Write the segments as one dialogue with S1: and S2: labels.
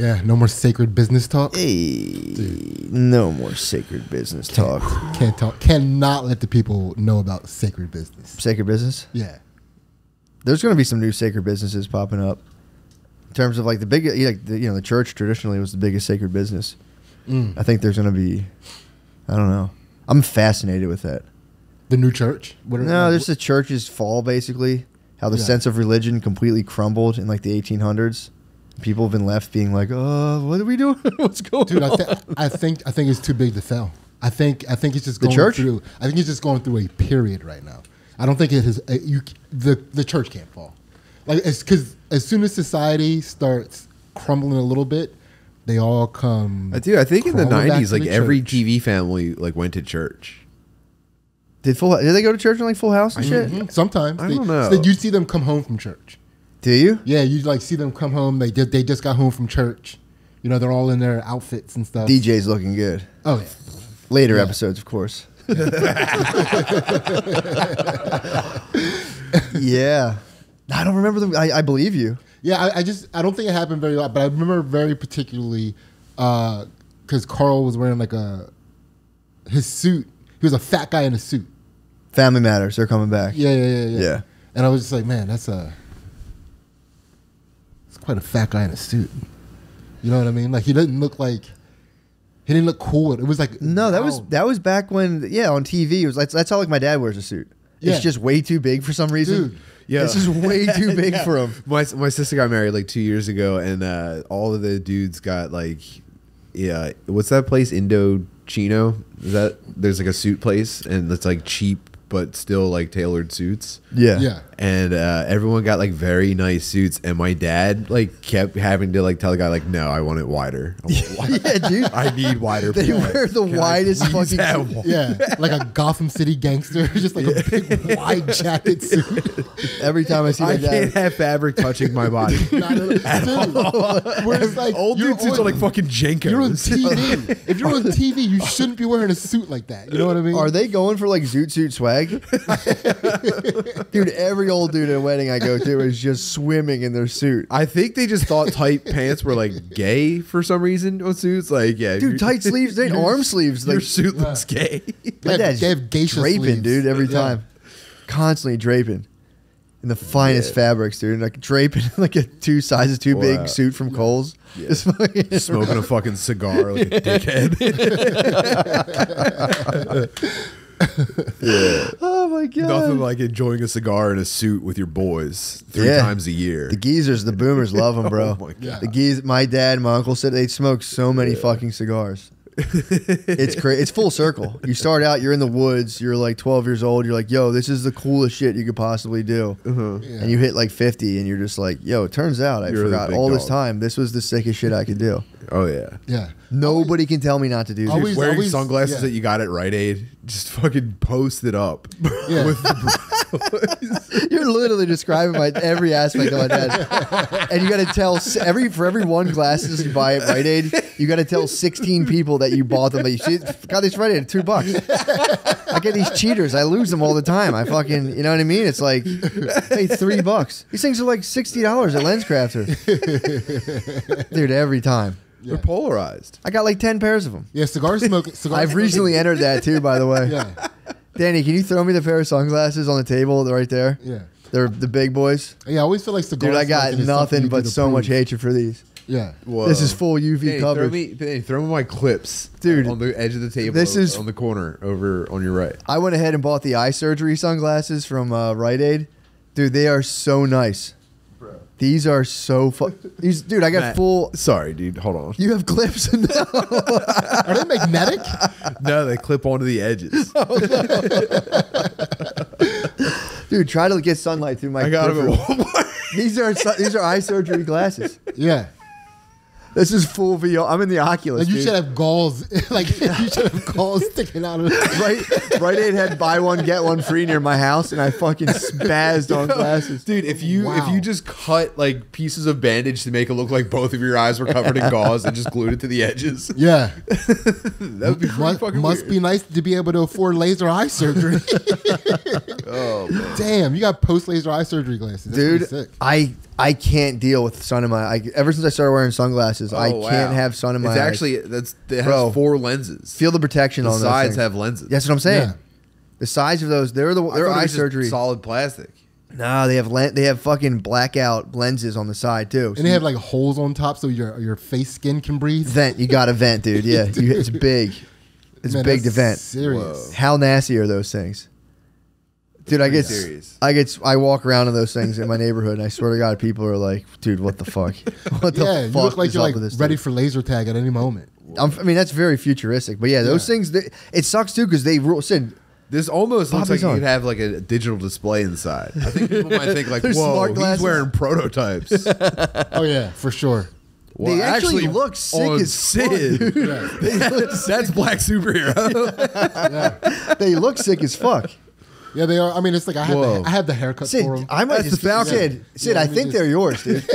S1: Yeah, no more sacred business talk.
S2: Hey, no more sacred business talk.
S1: Can't talk. Cannot let the people know about sacred business.
S2: Sacred business?
S1: Yeah.
S2: There's going to be some new sacred businesses popping up. In terms of like the big, the church traditionally was the biggest sacred business. I think there's going to be, I don't know. I'm fascinated with that.
S1: The new church?
S2: Just the church's fall, basically. How the sense of religion completely crumbled in like the 1800s. People have been left being like, "Oh, what are we doing? What's going on?"
S1: Dude, I think it's too big to fail. I think it's just going
S2: church?
S1: through. I think it's just going through a period right now. I don't think it has. The church can't fall. Like, because as soon as society starts crumbling a little bit, they all come.
S3: Dude, I think in the
S1: crawling back
S3: '90s,
S1: to
S3: like
S1: the
S3: every
S1: church.
S3: TV family like went to church.
S2: Did they go to church in like Full House and shit?
S1: Mhm. Sometimes
S3: I don't know.
S1: So you see them come home from church.
S2: Do you?
S1: Yeah, you like see them come home. They just got home from church. You know, they're all in their outfits and stuff.
S2: DJ's looking good.
S1: Oh yeah.
S2: Later episodes, of course. Yeah. I don't remember them. I believe you.
S1: Yeah, I don't think it happened very lot, but I remember very particularly because Carl was wearing like his suit. He was a fat guy in a suit.
S2: Family Matters. They're coming back.
S1: Yeah. And I was just like, man, it's quite a fat guy in a suit. You know what I mean? Like he didn't look cool. It was like
S2: No, that was back when on TV it was like that's how like my dad wears a suit.
S1: Yeah.
S2: It's just way too big for some reason.
S1: Dude.
S3: Yeah.
S2: It's just way too big for him.
S3: My sister got married like 2 years ago, and all of the dudes got like, what's that place? Indochino? There's like a suit place, and it's like cheap but still like tailored suits.
S1: Yeah.
S3: And everyone got like very nice suits, and my dad like kept having to like tell the guy like, no, I want it wider.
S2: Yeah, dude.
S3: I need wider.
S2: They
S3: pants.
S2: wear the
S3: Can I
S2: widest
S3: please
S2: fucking
S3: have
S2: suit.
S3: one?
S1: Yeah, like a Gotham City gangster, just like a big wide jacket suit.
S2: Every time I see my
S3: I
S2: dad.
S3: can't have fabric touching my body.
S1: Dude, where it's like
S3: Old
S1: you're
S3: dude suits are like fucking Jenkos.
S1: You're on TV. If you're on TV, you shouldn't be wearing a suit like that. You know what I mean?
S2: Are they going for like zoot suit swag? Dude, every old dude at a wedding I go to is just swimming in their suit.
S3: I think they just thought tight pants were like gay for some reason on suits. Like, yeah,
S2: Dude, tight sleeves, they arm sleeves.
S3: Your
S2: Like,
S3: suit looks gay.
S2: my
S1: They
S2: dad's
S1: have geisha
S2: draping,
S1: sleeves.
S2: dude, every
S1: Yeah.
S2: time. Constantly draping. In the finest fabrics, dude. Like draping like a 2 sizes too
S3: Wow.
S2: big suit from Kohl's. Just fucking
S3: Smoking a fucking cigar like a dickhead.
S2: Oh my god.
S3: Nothing like enjoying a cigar in a suit with your boys 3 times a year.
S2: The geezers, the boomers love them, bro.
S3: Oh my
S1: God.
S2: My dad and my uncle said they smoke so many fucking cigars. It's crazy. It's full circle. You start out, you're in the woods, you're like 12 years old, you're like, yo, this is the coolest shit you could possibly do.
S1: Yeah.
S2: And you hit like 50 and you're just like, yo, it turns out I
S3: You're the
S2: forgot
S3: big
S2: all this
S3: dog.
S2: time. This was the sickest shit I could do.
S3: Oh yeah.
S1: Yeah.
S2: Nobody can tell me not to do this.
S1: Always-
S3: Wearing sunglasses
S1: yeah.
S3: that you got at Rite Aid, just fucking post it up.
S1: Yeah.
S3: With the
S2: You're literally describing every aspect of my dad. And you got to tell for every one glasses you buy at Rite Aid, you got to tell 16 people that you bought them. But you see, got these Rite Aid at $2. I get these cheaters. I lose them all the time. I fucking, you know what I mean? It's like, hey, $3. These things are like $60 at LensCrafter. Dude, every time.
S3: They're polarized.
S2: I got like 10 pairs of them.
S1: Yeah, cigar smoking.
S2: I've recently entered that too, by the way.
S1: Yeah.
S2: Danny, can you throw me the pair of sunglasses on the table right there?
S1: Yeah.
S2: They're the big boys.
S1: Yeah, I always feel like cigars.
S2: Dude, I got
S1: smoking is something
S2: nothing
S1: you
S2: but
S1: could
S2: so much
S1: approve.
S2: hatred for these.
S1: Yeah.
S3: Whoa.
S2: This is full UV
S3: Danny,
S2: coverage.
S3: throw me my clips,
S2: Dude,
S3: on the edge of the table.
S2: this is-
S3: on the corner over on your right.
S2: I went ahead and bought the eye surgery sunglasses from Rite Aid. Dude, they are so nice. These are so dude, I got
S3: Matt,
S2: full.
S3: Sorry, dude. Hold on.
S2: You have clips? No.
S1: Are they magnetic?
S3: No, they clip onto the edges.
S2: Dude, try to get sunlight through my.
S3: I got them at
S2: peripheral.
S3: Walmart.
S2: These are eye surgery glasses.
S1: Yeah.
S2: This is full VR. I'm in the Oculus.
S1: Like you
S2: dude.
S1: should have galls. Like you should have galls sticking out of it.
S2: Rite Aid had buy one get one free near my house, and I fucking spazzed on glasses.
S3: Dude, if you
S1: Wow.
S3: just cut like pieces of bandage to make it look like both of your eyes were covered in gauze and just glued it to the edges,
S1: Yeah.
S3: that would be pretty fucking
S1: Must
S3: weird.
S1: be nice to be able to afford laser eye surgery.
S3: Oh, man.
S1: Damn, you got post laser eye surgery glasses. That's
S2: Dude,
S1: pretty sick.
S2: I I can't deal with sun in my eye. Ever since I started wearing sunglasses, I can't have sun in my eyes.
S3: It's actually it has 4 lenses.
S2: Feel the protection on
S3: the
S2: those
S3: sides
S2: things.
S3: have lenses.
S2: That's what I'm saying.
S1: Yeah.
S2: The sides of those, they're
S3: I thought it
S2: eye
S3: was just
S2: surgery.
S3: solid plastic.
S2: No, they have fucking blackout lenses on the side too.
S1: And they have like holes on top so your face skin can breathe.
S2: Vent. You got to vent, dude. Yeah, it's big. It's
S1: Man,
S2: big to
S1: that's
S2: vent.
S1: Serious.
S3: Whoa.
S2: How nasty are those things? Dude,
S3: Serious.
S2: I walk around in those things in my neighborhood, and I swear to God, people are like, "Dude, what the fuck? What the
S1: Yeah,
S2: fuck
S1: you look like
S2: is
S1: you're
S2: up
S1: like
S2: with this
S1: ready
S2: dude?"
S1: for laser tag at any moment.
S2: I mean, that's very futuristic, but yeah, those things. It sucks too because they rule. Sid,
S3: This almost looks like
S2: Bobby's on.
S3: you could have like a digital display inside. I think people might think like,
S2: They're
S3: whoa,
S2: smart
S3: he's
S2: glasses.
S3: wearing prototypes.
S1: Oh yeah, for sure.
S3: Well,
S2: they actually look sick
S3: on
S2: as fuck,
S3: Sid.
S2: dude.
S1: Yeah.
S3: That's black superhero.
S1: Yeah.
S2: They look sick as fuck.
S1: Yeah, they are. I mean, it's like I have the haircut
S2: Sid,
S1: for them.
S2: I might
S3: That's
S2: just
S3: the Falcon.
S2: Sid,
S1: Yeah,
S2: I
S1: let me
S2: think
S1: just-
S2: they're yours, dude.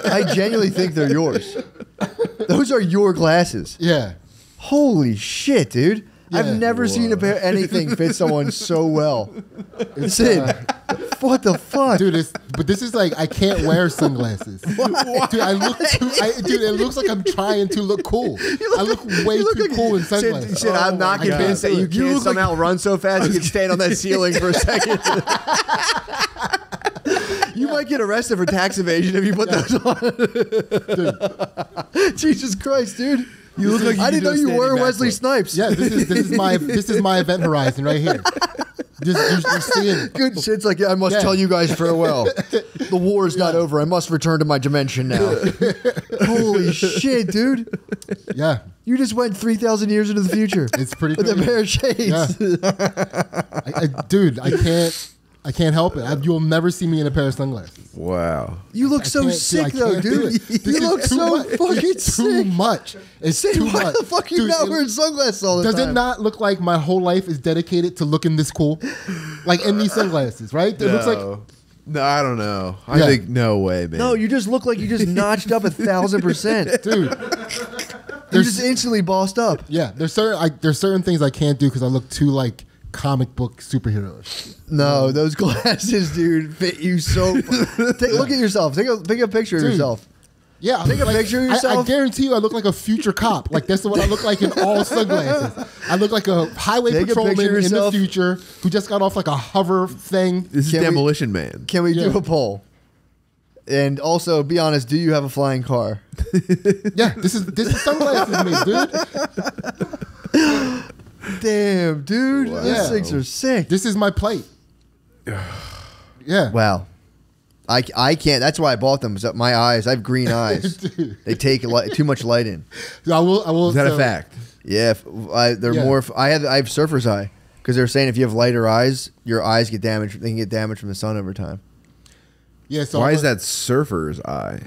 S2: I genuinely think they're yours. Those are your glasses.
S1: Yeah.
S2: Holy shit, dude.
S1: Yeah.
S2: I've never seen anything fit someone so well. Sid, what the fuck?
S1: Dude, but this is like I can't wear sunglasses. Dude, dude, it looks like I'm trying to look cool. I look way too cool in sunglasses.
S2: Sid, I'm not
S1: my
S2: convinced
S1: God.
S2: that you
S1: You
S2: can
S1: look
S2: somehow run so fast you can stand on that ceiling for a second. You might get arrested for tax evasion if you put those on. Jesus Christ, dude.
S3: You look like
S2: I didn't know you were Wesley Snipes.
S1: Yeah, this is my event horizon right here. You're seeing it.
S2: Good shit's like, I must tell you guys farewell. The war is not over. I must return to my dimension now. Holy shit, dude.
S1: Yeah,
S2: You just went 3,000 years into the future.
S1: it's pretty
S2: With a
S1: crazy.
S2: pair of shades.
S1: Yeah. Dude, I can't help it. You'll never see me in a pair of sunglasses.
S3: Wow.
S2: You look so
S1: can't-
S2: sick,
S1: I
S2: though,
S1: can't do
S2: dude.
S1: it. This
S2: You
S1: is
S2: look
S1: too
S2: so
S1: much.
S2: fucking
S1: It's too
S2: sick.
S1: much. It's
S2: Sid,
S1: too
S2: why
S1: much.
S2: the fuck are you
S1: Dude,
S2: not wearing sunglasses all the
S1: Does
S2: time?
S1: it not look like my whole life is dedicated to looking this cool? Like in these sunglasses, right? It looks like
S3: No, I don't know. I
S1: Yeah.
S3: think no way, man.
S2: No, you just look like you just notched up 1,000%.
S1: dude.
S2: You're just instantly bossed up.
S1: Yeah, there's certain things I can't do because I look too like comic book superheroes.
S2: No, those glasses, dude, fit you so. Look at yourself. Take a picture of
S1: Dude.
S2: yourself.
S1: Yeah,
S2: Take a picture of yourself.
S1: I guarantee you, I look like a future cop. Like that's what I look like in all sunglasses. I look like a highway
S2: Take a
S1: patrolman
S2: picture of
S1: in the
S2: yourself.
S1: future who just got off like a hover thing.
S3: This is
S2: Can we-
S3: Demolition Man.
S2: Can we
S1: Yeah.
S2: do a poll? And also, be honest. Do you have a flying car?
S1: Yeah, this is sunglasses, me, dude.
S2: Damn, dude,
S3: Wow.
S2: these things are sick.
S1: This is my plate. Yeah.
S2: Wow. I can't. That's why I bought them. Is that my eyes? I have green eyes. They take too much light in.
S1: I will.
S3: Is that
S1: so-
S3: a fact?
S2: Yeah, they're
S1: Yeah.
S2: more. I have surfer's eye because they're saying if you have lighter eyes, your eyes get damaged. They can get damaged from the sun over time.
S1: Yeah. So
S3: Why
S1: I'm
S3: is that surfer's eye?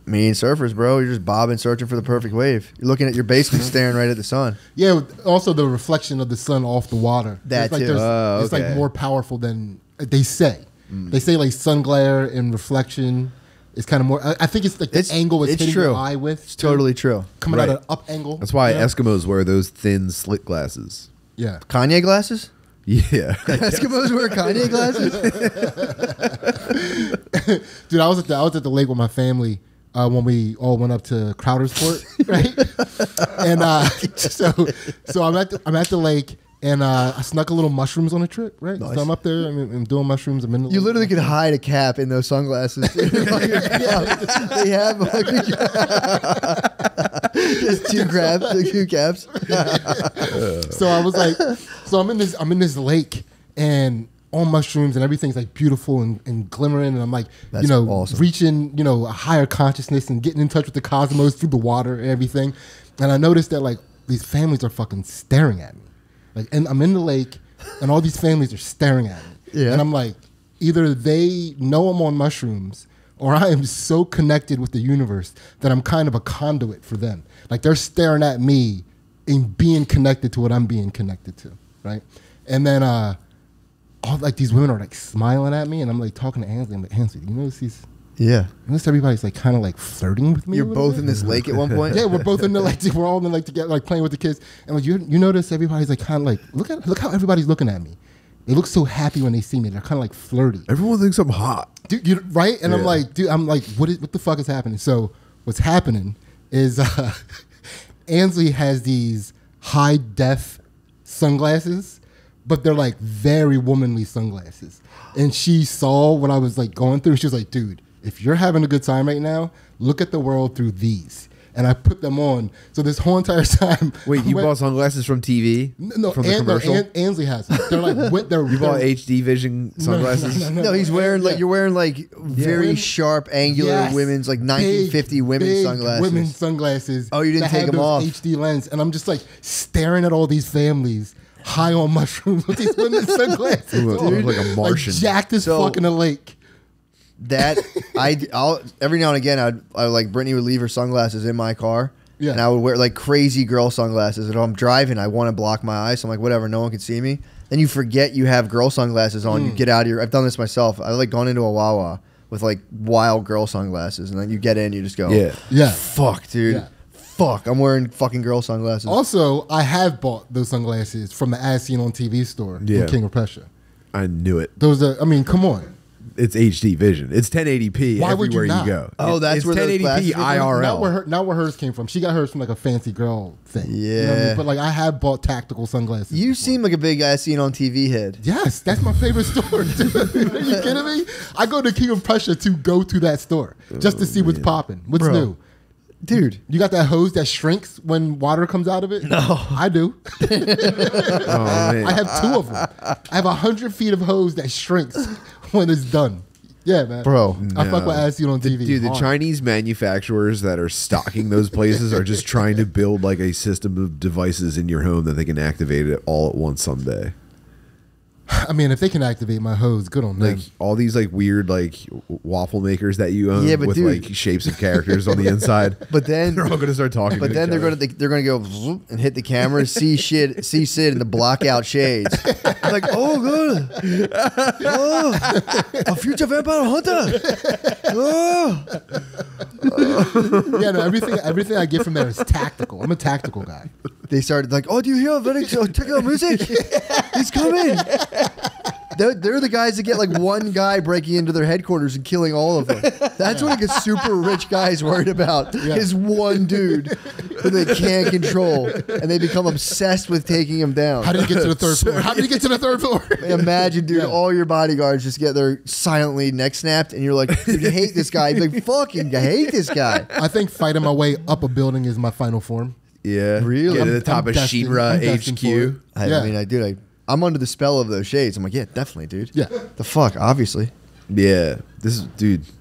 S2: I mean, surfers, bro, you're just bobbing, searching for the perfect wave. You're looking at your basement, staring right at the sun.
S1: Yeah. Also, the reflection of the sun off the water.
S2: That
S1: it's like
S2: too.
S1: there's-
S3: Oh,
S1: It's like
S3: okay.
S1: more powerful than they say. They say like sun glare and reflection is kind of more. I think it's like the angle it's hitting
S2: true.
S1: your eye with.
S2: It's totally true.
S1: coming
S3: Right.
S1: at an up angle.
S3: That's why
S1: Yeah.
S3: Eskimos wear those thin slit glasses.
S1: Yeah.
S2: Kanye glasses?
S3: Yeah.
S2: Eskimos wear Kanye glasses?
S1: Dude, I was at the lake with my family when we all went up to Crowdersport, right? And so I'm at the lake and I snuck a little mushrooms on a trip, right?
S2: Nice.
S1: So I'm up there. I'm doing mushrooms. I'm in the
S2: You
S1: lake.
S2: literally could hide a cap in those sunglasses. They have like, just two caps.
S1: So I was like, so I'm in this lake and on mushrooms and everything's like beautiful and glimmering and I'm like,
S2: That's awesome.
S1: reaching, a higher consciousness and getting in touch with the cosmos through the water and everything. And I noticed that like these families are fucking staring at me. Like, and I'm in the lake and all these families are staring at me.
S2: Yeah.
S1: And I'm like, either they know I'm on mushrooms or I am so connected with the universe that I'm kind of a conduit for them. Like they're staring at me and being connected to what I'm being connected to, right? And then all like these women are like smiling at me and I'm like talking to Ansley. I'm like, Ansley, you notice
S2: Yeah.
S1: everybody's like kind of like flirting with me?
S2: You're
S1: a little
S2: both
S1: bit?
S2: in this lake at one point?
S1: Yeah, we're both in the lake. We're all in the lake together, like playing with the kids. And like you notice everybody's like kind of like look how everybody's looking at me. They look so happy when they see me. They're kind of like flirty.
S3: Everyone thinks I'm hot.
S1: dude, right? And I'm like, dude, what the fuck is happening? So what's happening is Ansley has these high def sunglasses, but they're like very womanly sunglasses. And she saw what I was like going through. She was like, dude, if you're having a good time right now, look at the world through these. And I put them on. So this whole entire time.
S3: Wait, you bought sunglasses from TV?
S1: No,
S3: from the commercial?
S1: Ansley has them. They're like,
S3: you bought HD Vision sunglasses?
S2: No, he's wearing like you're wearing like very sharp, angular women's like 1950 women's sunglasses.
S1: Women's sunglasses.
S2: Oh, you didn't take them off?
S1: HD lens, and I'm just like staring at all these families high on mushrooms with these women's sunglasses.
S3: Ooh, dude, like a Martian,
S1: like jacked as fuck in a lake.
S2: That I'll every now and again I like Brittany would leave her sunglasses in my car, and I would wear like crazy girl sunglasses. And if I'm driving, I want to block my eyes. So I'm like, whatever, no one can see me. Then you forget you have girl sunglasses on. You get out of your. I've done this myself. I like gone into a Wawa with like wild girl sunglasses, and then you get in, you just go, fuck, dude. Yeah. Fuck, I'm wearing fucking girl sunglasses.
S1: Also, I have bought those sunglasses from the As Seen on TV store in King of Prussia.
S3: I knew it.
S1: Those are, I mean, come on.
S3: It's HD Vision. It's 1080p
S1: Why would
S3: everywhere
S1: you
S3: go.
S2: Oh, that's
S3: it's
S2: where
S3: 1080p IRL.
S1: Not where hers came from. She got hers from like a fancy girl thing.
S2: Yeah.
S1: You know what I mean? But like I have bought tactical sunglasses.
S2: You seem like a big guy seen on TV head.
S1: Yes, that's my favorite store. Dude. Are you kidding me? I go to King of Prussia to go to that store just to see what's popping, what's new.
S2: Dude,
S1: you got that hose that shrinks when water comes out of it?
S2: No.
S1: I do.
S3: Man.
S1: I have 2 of them. I have 100 feet of hose that shrinks when it's done. Yeah, man.
S2: Bro.
S1: I fuck with As Seen on TV.
S3: Dude, the Chinese manufacturers that are stocking those places are just trying to build like a system of devices in your home that they can activate it all at once someday.
S1: I mean, if they can activate my hose, good on them.
S3: Like all these like weird like waffle makers that you own with
S2: dude,
S3: like shapes of characters on the inside.
S2: But then
S3: they're all gonna start talking.
S2: But then they're gonna go zoop and hit the camera, see Sid in the blackout shades. Like, oh good, oh, a future vampire hunter. Oh.
S1: Yeah, no, everything I get from there is tactical. I'm a tactical guy.
S2: They started like, oh, do you hear very technical music? He's coming. They're the guys that get like one guy breaking into their headquarters and killing all of them. That's what a super rich guy's worried about. Is one dude who they can't control, and they become obsessed with taking him down.
S1: How did he get to the third floor? How did he get to the third floor?
S2: Imagine, dude, all your bodyguards just get their silently neck snapped, and you're like, dude, you hate this guy. You're like, fucking, I hate this guy.
S1: I think fighting my way up a building is my final form.
S3: Yeah,
S2: really.
S3: Get to the top of Shinra HQ.
S2: I mean, I'm under the spell of those shades. I'm like, yeah, definitely, dude.
S1: Yeah.
S2: The fuck, obviously.
S3: Yeah. This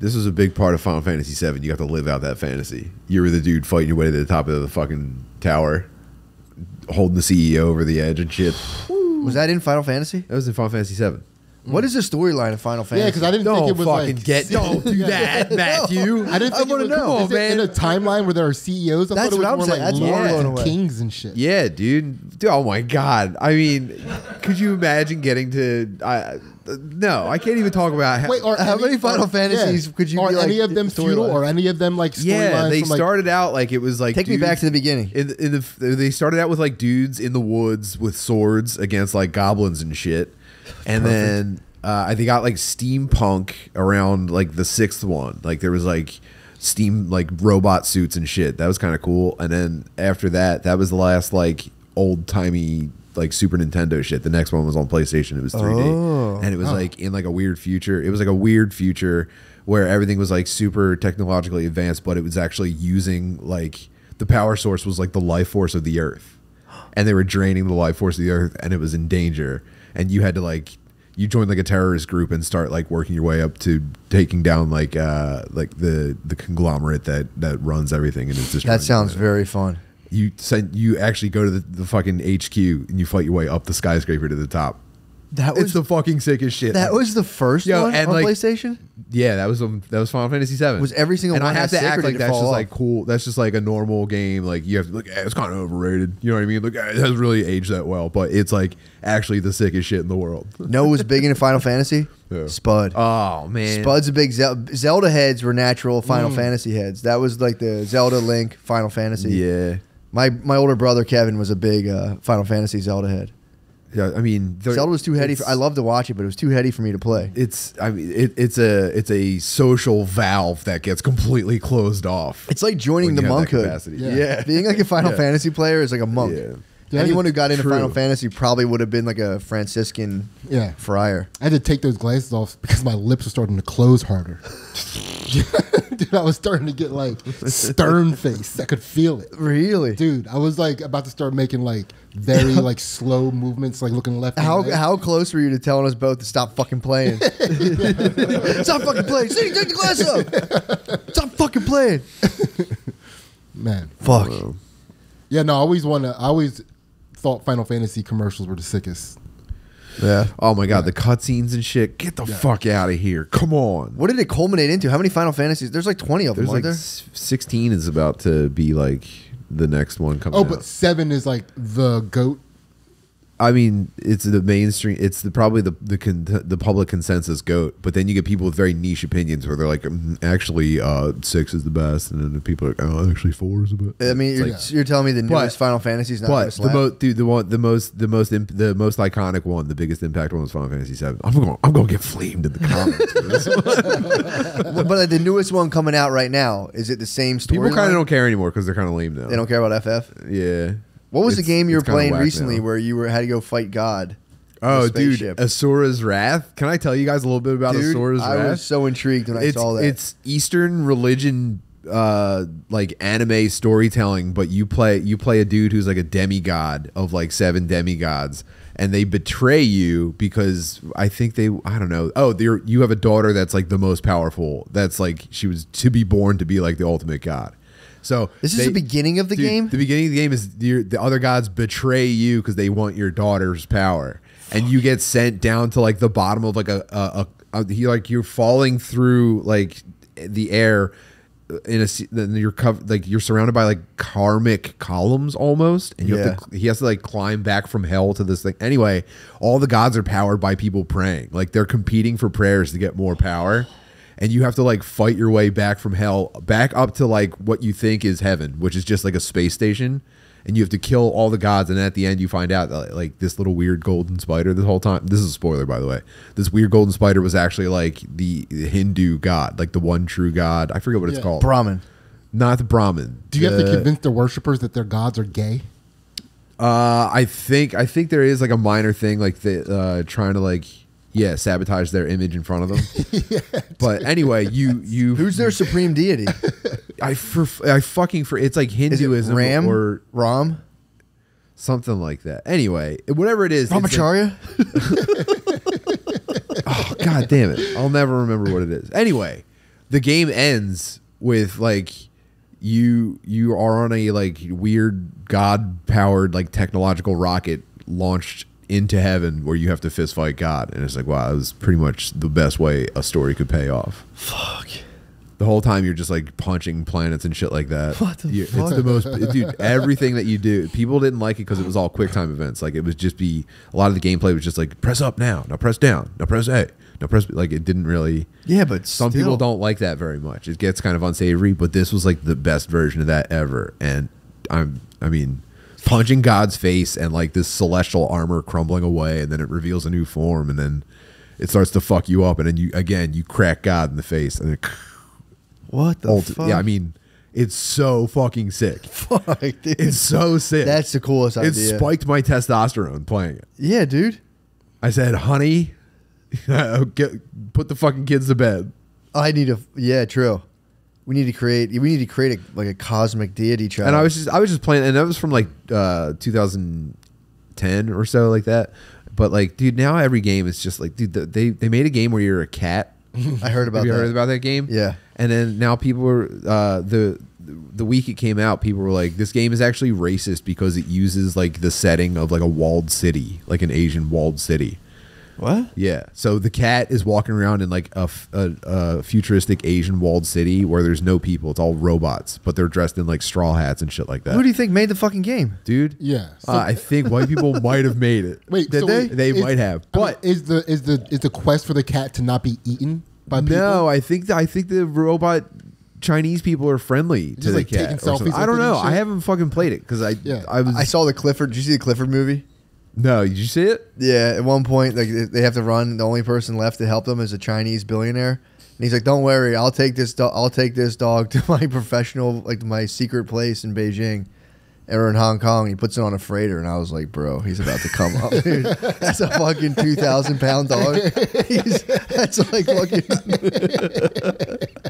S3: was a big part of Final Fantasy VII. You got to live out that fantasy. You were the dude fighting your way to the top of the fucking tower, holding the CEO over the edge and shit.
S2: Was that in Final Fantasy?
S3: That was in Final Fantasy VII.
S2: What is the storyline of Final Fantasy?
S1: Yeah, because I didn't think it was
S3: don't do that, Matthew.
S1: I didn't think it was in a timeline where there are CEOs. I
S2: That's
S1: thought it was
S2: what I'm
S1: more
S2: saying.
S1: like
S2: That's what I'm
S1: lords
S2: blown
S1: and
S2: away.
S1: kings and shit.
S3: Yeah, dude. Oh my god. I mean, could you imagine getting to? No, I can't even talk about.
S1: Wait,
S2: how many Final Fantasies could you?
S1: Are
S2: be like,
S1: any of them feudal, or any of them like storylines?
S3: Yeah, they
S1: from,
S3: started out like it was like.
S2: Take me back to the beginning.
S3: They started out with like dudes in the woods with swords against like goblins and shit, and then they got like steampunk around like the 6th one. Like there was like steam like robot suits and shit. That was kind of cool. And then after that, that was the last like old timey like Super Nintendo shit. The next one was on PlayStation. It was 3D, and it was like in like a weird future. It was like a weird future where everything was like super technologically advanced, but it was actually using like the power source was like the life force of the Earth, and they were draining the life force of the Earth, and it was in danger. And you had to like you joined like a terrorist group and start like working your way up to taking down like the conglomerate that runs everything and is destroying.
S2: That sounds very fun.
S3: You actually go to the fucking HQ and you fight your way up the skyscraper to the top. It's the fucking sickest shit.
S2: That was the first one on like, PlayStation?
S3: Yeah, that was Final Fantasy VII.
S2: Was every single
S3: and
S2: one
S3: I have to act like that's just
S2: off?
S3: like cool. That's just like a normal game. Like you have to look, it's kind of overrated. You know what I mean? Look, it hasn't really aged that well, but it's like actually the sickest shit in the world.
S2: No, was big into Final Fantasy?
S3: Yeah.
S2: Spud.
S3: Oh man,
S2: Spud's a big Zelda heads were natural Final Fantasy heads. That was like the Zelda Link Final Fantasy.
S3: Yeah.
S2: My older brother Kevin was a big Final Fantasy Zelda head.
S3: Yeah, I mean,
S2: Zelda was too heady. I love to watch it, but it was too heady for me to play.
S3: It's it's a social valve that gets completely closed off.
S2: It's like joining the monkhood. Yeah. Being like a Final Fantasy player is like a monk.
S3: Yeah.
S2: Anyone who got into Final Fantasy probably would have been like a Franciscan friar.
S1: I had to take those glasses off because my lips were starting to close harder. Dude, I was starting to get like stern face. I could feel it.
S2: Really?
S1: Dude, I was like about to start making like very like slow movements, like looking left and right.
S2: How close were you to telling us both to stop fucking playing? Stop fucking playing. Sidney, take the glasses off. Stop fucking playing.
S1: Man.
S2: Fuck.
S1: Yeah, no, I always thought Final Fantasy commercials were the sickest.
S2: Yeah.
S3: Oh my god, the cutscenes and shit. Get the fuck out of here. Come on.
S2: What did it culminate into? How many Final Fantasies? There's like 20 of them,
S3: There's
S2: aren't
S3: like
S2: there?
S3: 16 is about to be like the next one coming out.
S1: Oh, but 7 is like the GOAT.
S3: I mean, it's the mainstream. It's probably the public consensus GOAT. But then you get people with very niche opinions where they're like, actually, 6 is the best, and then the people are like, oh, actually 4 is the best.
S2: I mean, you're telling me the newest Final Fantasy is not going to slap?
S3: The most iconic one, the biggest impact one was Final Fantasy 7. I'm gonna get flamed in the comments for this one.
S2: But the newest one coming out right now, is it the same story?
S3: People kind of don't care anymore because they're kind of lame now.
S2: They don't care about FF.
S3: Yeah.
S2: What was the game you were playing recently
S3: now.
S2: where you had to go fight God?
S3: Oh, dude, Asura's Wrath. Can I tell you guys a little bit about Asura's Wrath?
S2: I was so intrigued when I saw that.
S3: It's Eastern religion, like anime storytelling, but you play a dude who's like a demigod of like 7 demigods, and they betray you because I don't know. Oh, you have a daughter that's like the most powerful. That's like she was to be born to be like the ultimate god. So
S2: this is the beginning of the game?
S3: The beginning of the game is the other gods betray you because they want your daughter's power. And you get sent down to like the bottom of like you're falling through like the air you're surrounded by like karmic columns almost, and he has to like climb back from hell to this thing. Anyway, all the gods are powered by people praying. Like they're competing for prayers to get more power. And you have to like fight your way back from hell back up to like what you think is heaven, which is just like a space station. And you have to kill all the gods. And at the end, you find out that like this little weird golden spider this whole time. This is a spoiler, by the way. This weird golden spider was actually like the Hindu god, like the one true god. I forget what it's called.
S2: Brahmin.
S3: Not the Brahmin.
S1: Do you have to convince the worshippers that their gods are gay?
S3: I think there is like a minor thing like the trying to like. Yeah, sabotage their image in front of them. But anyway, you
S2: who's their supreme deity?
S3: I fucking it's like Hinduism or
S2: Ram,
S3: something like that. Anyway, whatever it is,
S2: Ramacharya.
S3: Oh god damn it! I'll never remember what it is. Anyway, the game ends with like you are on a like weird god powered like technological rocket launched into heaven where you have to fist fight God, and it's like, wow, that was pretty much the best way a story could pay off.
S2: Fuck.
S3: The whole time you're just like punching planets and shit like that.
S2: What the fuck?
S3: It's the most, dude. Everything that you do, people didn't like it because it was all quick time events. Like it was just a lot of the gameplay was just like press up now press down, now press A, now press B. Like it didn't really.
S2: Yeah, but
S3: some people don't like that very much. It gets kind of unsavory. But this was like the best version of that ever, and I mean. Punching God's face and like this celestial armor crumbling away, and then it reveals a new form, and then it starts to fuck you up, and then you crack God in the face, and then
S2: what the fuck?
S3: Yeah, I mean, it's so fucking sick.
S2: Fuck, dude.
S3: It's so sick.
S2: That's the coolest idea.
S3: It spiked my testosterone playing it.
S2: Yeah, dude.
S3: I said, honey, put the fucking kids to bed.
S2: I need yeah, true. We need to create a cosmic deity child.
S3: And I was just playing, and that was from like 2010 or so, like that. But like, dude, now every game is just like, dude, they made a game where you're a cat.
S2: I heard about that.
S3: Have you heard about that game?
S2: Yeah.
S3: And then now people were the week it came out, people were like, this game is actually racist because it uses like the setting of like a walled city, like an Asian walled city.
S2: What?
S3: Yeah. So the cat is walking around in like a futuristic Asian walled city where there's no people. It's all robots, but they're dressed in like straw hats and shit like that.
S2: Who do you think made the fucking game?
S3: Dude?
S1: Yeah. So
S3: I think white people might have made it.
S1: Wait,
S2: did they?
S3: They might have. But
S1: I mean, is the quest for the cat to not be eaten by people?
S3: No, I think the robot Chinese people are friendly to
S1: Just,
S3: the
S1: like,
S3: cat.
S1: taking selfies
S3: I don't
S1: with it
S3: know.
S1: and shit?
S3: I haven't fucking played it because I was.
S2: I saw the Clifford. Did you see the Clifford movie?
S3: No, did you see it?
S2: Yeah, at one point, like they have to run. The only person left to help them is a Chinese billionaire, and he's like, "Don't worry, I'll take this. I'll take this dog to my professional, like my secret place in Beijing." Or in Hong Kong, he puts it on a freighter, and I was like, "Bro, he's about to come up. Dude. That's a fucking 2,000-pound dog. That's like fucking."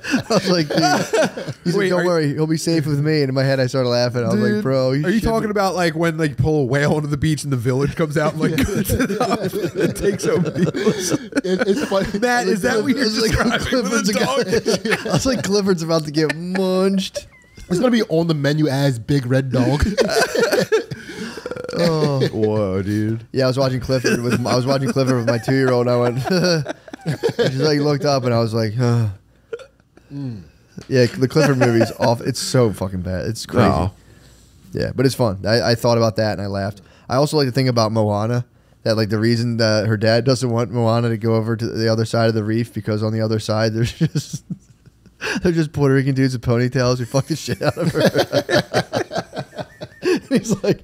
S2: I was like, "Dude." He's like, "Don't worry, he'll be safe with me." And in my head, I started laughing. I was like, "Bro,
S3: are you talking about like when like pull a whale onto the beach and the village comes out and like cuts it up and takes over people's?"
S1: It's funny.
S3: Matt, is that what you're describing with a dog?
S2: I was like, Clifford's about to get munched.
S1: It's gonna be on the menu as Big Red Dog.
S2: Oh.
S3: Whoa, dude.
S2: Yeah, I was watching Clifford with my 2-year-old. And I went, I just like looked up and I was like, Yeah, the Clifford movie's off. It's so fucking bad. It's crazy.
S3: Oh.
S2: Yeah, but it's fun. I thought about that and I laughed. I also like to think about Moana. That like the reason that her dad doesn't want Moana to go over to the other side of the reef because on the other side there's just they're just Puerto Rican dudes with ponytails who fuck the shit out of her. He's like,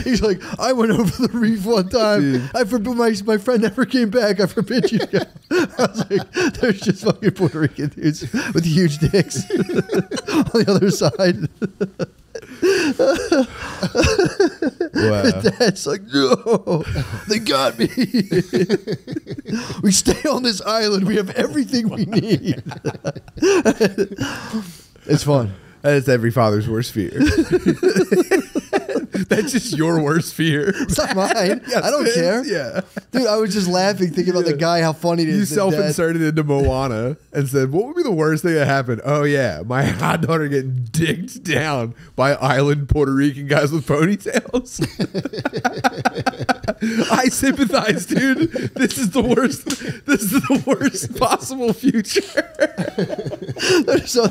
S2: he's like, I went over the reef one time. Dude. I forbid my friend never came back. I forbid you to go. I was like, there's just fucking Puerto Rican dudes with huge dicks on the other side.
S3: Wow.
S2: Dad's like, no, they got me. We stay on this island. We have everything we need. It's fun.
S3: That's every father's worst fear. That's just your worst fear.
S2: It's not mine.
S3: Yes,
S2: I don't care.
S3: Yeah.
S2: Dude, I was just laughing thinking about the guy, how funny it is.
S3: You self-inserted into Moana and said, what would be the worst thing that happened? Oh, yeah, my hot daughter getting dicked down by island Puerto Rican guys with ponytails. I sympathize, dude. This is the worst. This is the worst possible future.
S2: So,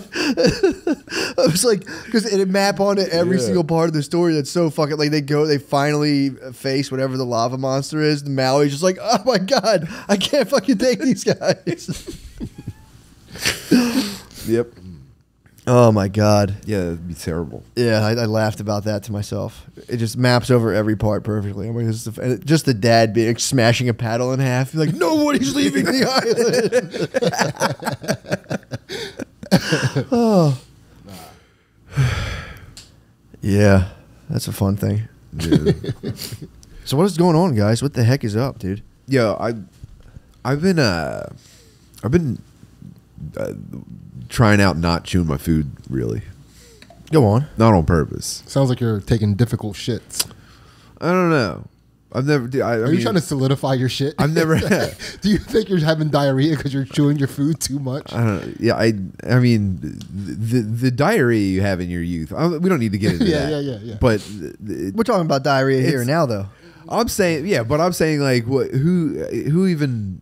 S2: I was like, because it map onto every single part of the story that's so fucking, like they finally face whatever the lava monster is. And Maui's just like, oh my God, I can't fucking take these guys.
S3: Yep.
S2: Oh my God.
S3: Yeah, that'd be terrible.
S2: Yeah, I laughed about that to myself. It just maps over every part perfectly. I mean, just the dad being smashing a paddle in half. He's like, nobody's leaving the island. Oh. Yeah, that's a fun thing.
S3: Yeah.
S2: So what is going on, guys? What the heck is up, dude?
S3: Yo, I've been trying out not chewing my food, really.
S2: Go on.
S3: Not on purpose.
S1: Sounds like you're taking difficult shits.
S3: I don't know. I've never.
S1: Are you trying to solidify your shit?
S3: I've never had.
S1: Do you think you're having diarrhea because you're chewing your food too much?
S3: I don't. Yeah, I mean, the diarrhea you have in your youth. We don't need to get into that.
S1: Yeah.
S3: But
S2: We're talking about diarrhea here and now, though.
S3: I'm saying, yeah, but I'm saying like, who even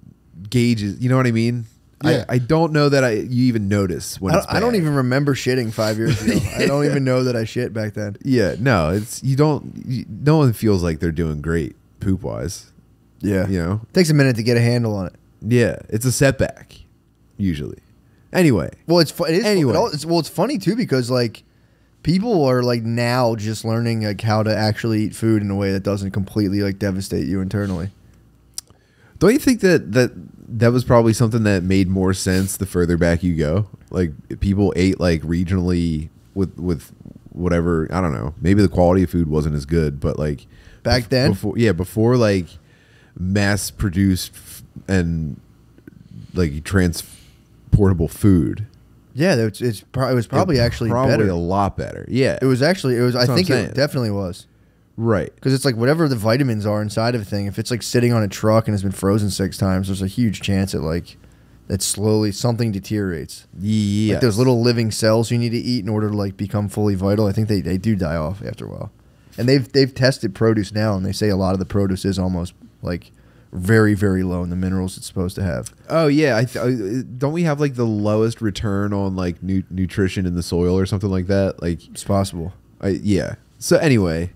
S3: gauges? You know what I mean?
S1: Yeah.
S3: I don't know that you even notice when it's bad.
S2: I don't even remember shitting 5 years ago. I don't even know that I shit back then.
S3: Yeah, no, no one feels like they're doing great poop wise.
S2: Yeah.
S3: You know?
S2: Takes a minute to get a handle on it.
S3: Yeah, it's a setback usually. Anyway.
S2: Well, it is.
S3: Anyway.
S2: It's funny too because like people are like now just learning like how to actually eat food in a way that doesn't completely like devastate you internally.
S3: Don't you think that was probably something that made more sense the further back you go? Like people ate like regionally with whatever, I don't know. Maybe the quality of food wasn't as good, but like
S2: back then,
S3: before like mass produced and like transportable food.
S2: Yeah, it was probably actually better.
S3: A lot better. Yeah,
S2: it was. I think it definitely was.
S3: Right.
S2: Because it's like whatever the vitamins are inside of a thing, if it's like sitting on a truck and has been frozen 6 times, there's a huge chance that slowly something deteriorates.
S3: Yeah.
S2: Like those little living cells you need to eat in order to like become fully vital, I think they do die off after a while. And they've tested produce now, and they say a lot of the produce is almost like very, very low in the minerals it's supposed to have.
S3: Oh yeah, don't we have like the lowest return on like nutrition in the soil or something like that? Like
S2: it's possible.
S3: Yeah. So anyway.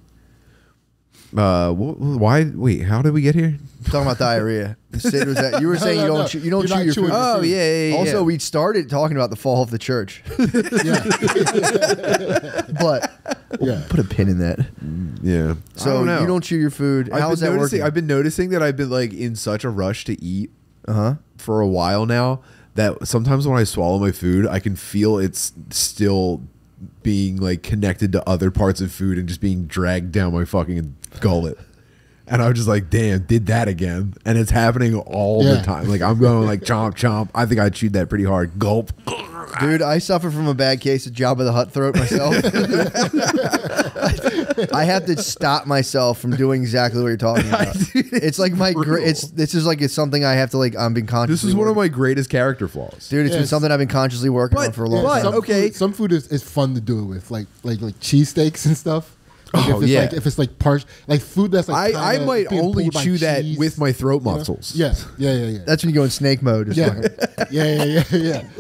S3: Why? Wait, how did we get here?
S2: Talking about diarrhea. Sid was that you were saying you don't chew your food.
S3: Oh yeah.
S2: Also, we started talking about the fall of the church.
S1: Yeah.
S2: But we'll put a pin in that.
S3: Yeah.
S2: So
S3: I don't know.
S2: you don't chew your food. How's that working?
S3: I've been noticing that I've been like in such a rush to eat
S2: Uh-huh.
S3: for a while now that sometimes when I swallow my food, I can feel it's still being like connected to other parts of food and just being dragged down my fucking gullet. And I was just like, damn, did that again. And it's happening all the time. Like I'm going like chomp, chomp. I think I chewed that pretty hard. Gulp.
S2: Dude, I suffer from a bad case of Jabba the Hutt throat myself. I have to stop myself from doing exactly what you're talking about. It's like it's something I have to like. I'm being conscious.
S3: This is one of my greatest character flaws.
S2: Dude, it's been something I've been consciously working on for a long time.
S1: Some food is fun to do it with, like cheesesteaks and stuff. Like if it's like food that's like
S3: I might only chew that with my throat muscles.
S1: Yeah.
S2: That's when you go in snake mode.
S1: Yeah.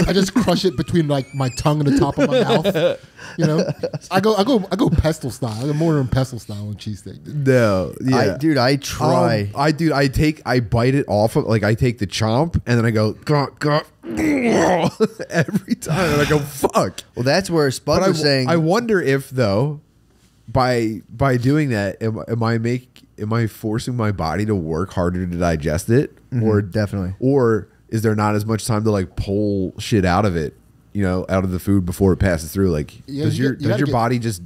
S1: I just crush it between like my tongue and the top of my mouth. You know, I go pestle style. I go more than pestle style on cheesesteak.
S3: No, yeah,
S2: I try.
S3: I bite it off of I take the chomp and then I go every time and I go fuck.
S2: Well, that's where Spud was saying.
S3: I wonder if though. By doing that, am I forcing my body to work harder to digest it, or
S2: definitely,
S3: or is there not as much time to like pull shit out of it, out of the food before it passes through? Like, does your body just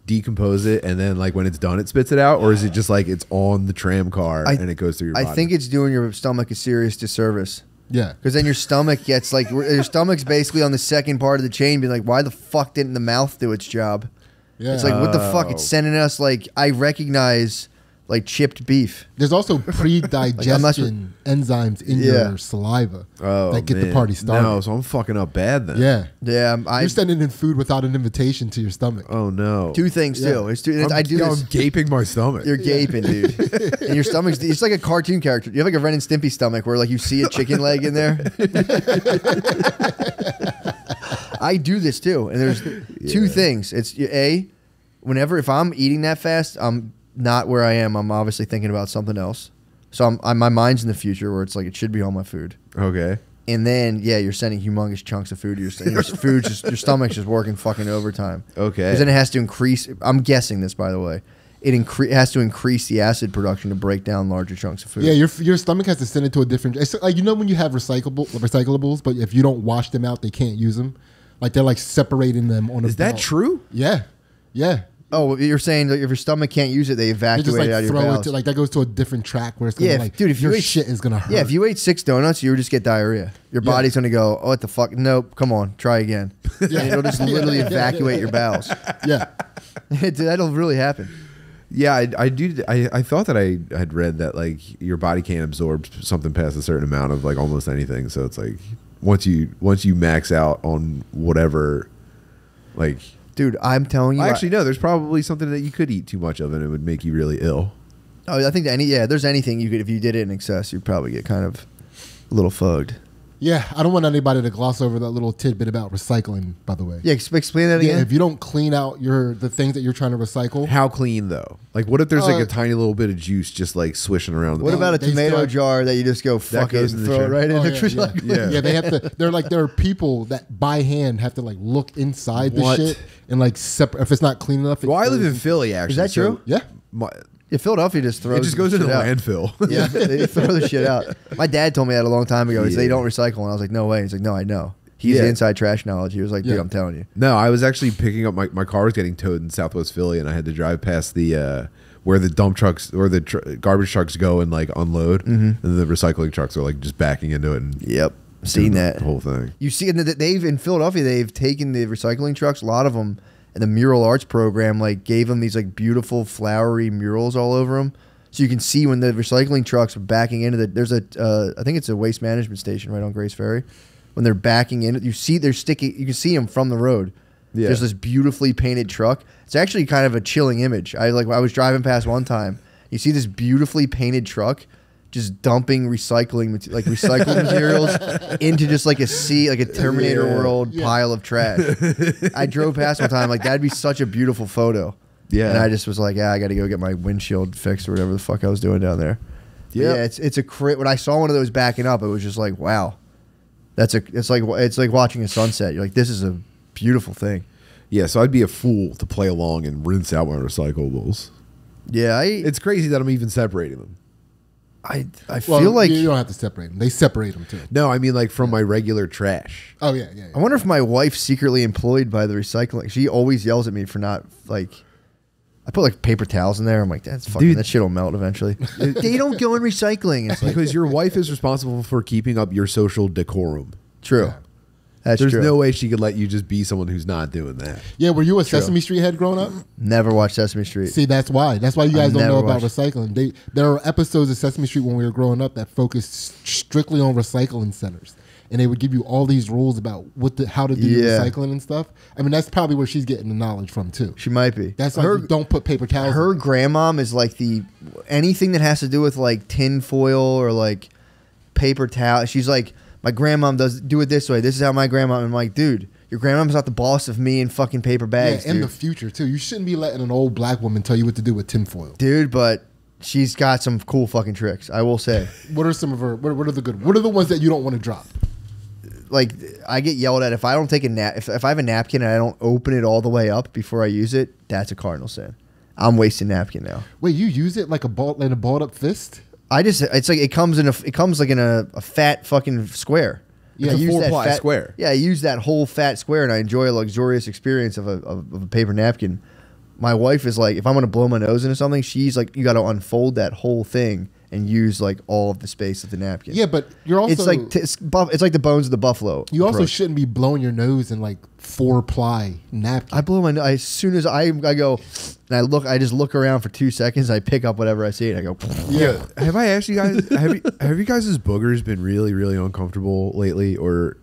S3: decompose it and then like when it's done it spits it out, or is it just like it's on the tram car and it goes through your body?
S2: I think it's doing your stomach a serious disservice.
S1: Yeah,
S2: because then your stomach gets like your stomach's basically on the second part of the chain, being like, why the fuck didn't the mouth do its job? Yeah. It's like, what the fuck? It's sending us, like, I recognize, like, chipped beef.
S1: There's also pre-digestion enzymes in your saliva that get the party started.
S3: No, so I'm fucking up bad then.
S2: Yeah.
S1: You're sending in food without an invitation to your stomach.
S3: Oh, no.
S2: Two things, too.
S3: I'm gaping my stomach.
S2: You're gaping, dude. And your stomach's, it's like a cartoon character. You have, like, a Ren and Stimpy stomach where, like, you see a chicken leg in there. I do this too, and there's two things. It's if I'm eating that fast, I'm not where I am. I'm obviously thinking about something else. So my mind's in the future where it's like it should be on my food.
S3: Okay.
S2: And then you're sending humongous chunks of food to your your stomach's just working fucking overtime.
S3: Okay.
S2: Because then it has to increase. I'm guessing this, by the way. It has to increase the acid production to break down larger chunks of food.
S1: Yeah, your stomach has to send it to a different. It's like when you have recyclables, but if you don't wash them out, they can't use them. Like they're like separating them on.
S3: Is that true?
S1: Yeah.
S2: Oh, you're saying that if your stomach can't use it, they evacuate it out of your bowels.
S1: That goes to a different track where it's gonna
S2: dude, if your
S1: shit is gonna hurt.
S2: Yeah, if you ate 6 donuts, you would just get diarrhea. Your body's gonna go, oh, what the fuck? Nope, come on, try again. Yeah. And it'll just literally evacuate your bowels.
S1: Yeah,
S2: that'll really happen.
S3: Yeah, I do. I thought that I had read that like your body can't absorb something past a certain amount of like almost anything. So it's like once you max out on whatever, like.
S2: Dude, I'm telling you.
S3: Actually, no. There's probably something that you could eat too much of, and it would make you really ill.
S2: Oh, I think there's anything you could, if you did it in excess, you'd probably get kind of a little fugged.
S1: Yeah, I don't want anybody to gloss over that little tidbit about recycling, by the way.
S2: Yeah, explain that again.
S1: Yeah, if you don't clean out the things that you're trying to recycle.
S3: How clean, though? Like, what if there's like a tiny little bit of juice just like swishing around?
S2: What about a tomato jar that you just go fuck it and throw it right in the recycling?
S1: Yeah, they have to. There are people that by hand have to like look inside the shit and like separate. If it's not clean enough.
S3: Well, I live in Philly, actually.
S2: Is that true?
S1: Yeah.
S2: Philadelphia just throws.
S3: It just goes into the landfill.
S2: Yeah, they throw the shit out. My dad told me that a long time ago. They don't recycle, and I was like, no way. He's like, no, I know. He's the inside trash knowledge. He was like, dude, I'm telling you.
S3: No, I was actually picking up my car was getting towed in Southwest Philly, and I had to drive past the where the dump trucks or the garbage trucks go and like unload, and the recycling trucks are like just backing into it. And
S2: yep, seen that
S3: the whole thing.
S2: You see, and in Philadelphia, they've taken the recycling trucks, a lot of them, and the mural arts program like gave them these like beautiful flowery murals all over them. So you can see when the recycling trucks are backing into there's I think it's a waste management station right on Grace Ferry. When they're backing in, you can see them from the road. Yeah. There's this beautifully painted truck. It's actually kind of a chilling image. I was driving past one time. You see this beautifully painted truck just dumping recycled materials into just like a sea, like a Terminator world pile of trash. I drove past one time, like that'd be such a beautiful photo. Yeah. And I just was like, I got to go get my windshield fixed or whatever the fuck I was doing down there. Yeah. It's a when I saw one of those backing up, it was just like, wow. It's like watching a sunset. You're like, this is a beautiful thing.
S3: Yeah, so I'd be a fool to play along and rinse out my recyclables.
S2: Yeah,
S3: It's crazy that I'm even separating them.
S2: I
S1: Well,
S2: feel like
S1: you don't have to separate them. They separate them too.
S3: No, I mean like from my regular trash.
S1: Oh yeah.
S2: I wonder if my wife's secretly employed by the recycling. She always yells at me for not like. I put like paper towels in there. I'm like, that's fucking.
S3: Dude.
S2: That shit will melt eventually. They don't go in recycling. It's like
S3: Because your wife is responsible for keeping up your social decorum.
S2: true.
S1: Yeah.
S2: That's
S3: There's
S2: true.
S3: no way she could let you just be someone who's not doing that.
S1: Yeah, were you a Sesame Street head growing up?
S2: Never watched Sesame Street.
S1: See, that's why. That's why you guys don't
S2: never
S1: know about
S2: watched-
S1: recycling. There are episodes of Sesame Street when we were growing up that focused strictly on recycling centers, and they would give you all these rules about how to do your
S2: Yeah.
S1: recycling and stuff. I mean, that's probably where she's getting the knowledge from too.
S2: She might be.
S1: That's like you don't put paper towels.
S2: Her
S1: in.
S2: grandmom is like anything that has to do with like tin foil or like paper towel. She's like, my grandmom does do it this way. This is how my grandmom. I'm like, dude, your grandmom's not the boss of me and fucking paper bags.
S1: Yeah, in
S2: dude.
S1: the future too. You shouldn't be letting an old black woman tell you what to do with tinfoil.
S2: Dude, but she's got some cool fucking tricks. I will say.
S1: What are some of her? What are the good? What are the ones that you don't want to drop?
S2: Like I get yelled at if I don't take a nap. If I have a napkin and I don't open it all the way up before I use it, that's a cardinal sin. I'm wasting napkin now.
S1: Wait, you use it like a balled up fist?
S2: It's like it comes like in a fat fucking square.
S1: Yeah,
S2: I
S1: a
S2: use that
S3: four-ply
S2: fat-
S3: square.
S2: Yeah, I use that whole fat square and I enjoy a luxurious experience of a paper napkin. My wife is like, if I'm gonna blow my nose into something, she's like, you got to unfold that whole thing and use like all of the space of the napkin.
S1: Yeah, but you're also
S2: it's like it's like the bones of the buffalo.
S1: you also
S2: approach.
S1: shouldn't be blowing your nose in like 4-ply napkin.
S2: I blow my nose as soon as I go and I just look around for 2 seconds. I pick up whatever I see and I go.
S1: Yeah.
S3: Have I asked you guys? Have you guys' boogers been really, really uncomfortable lately, or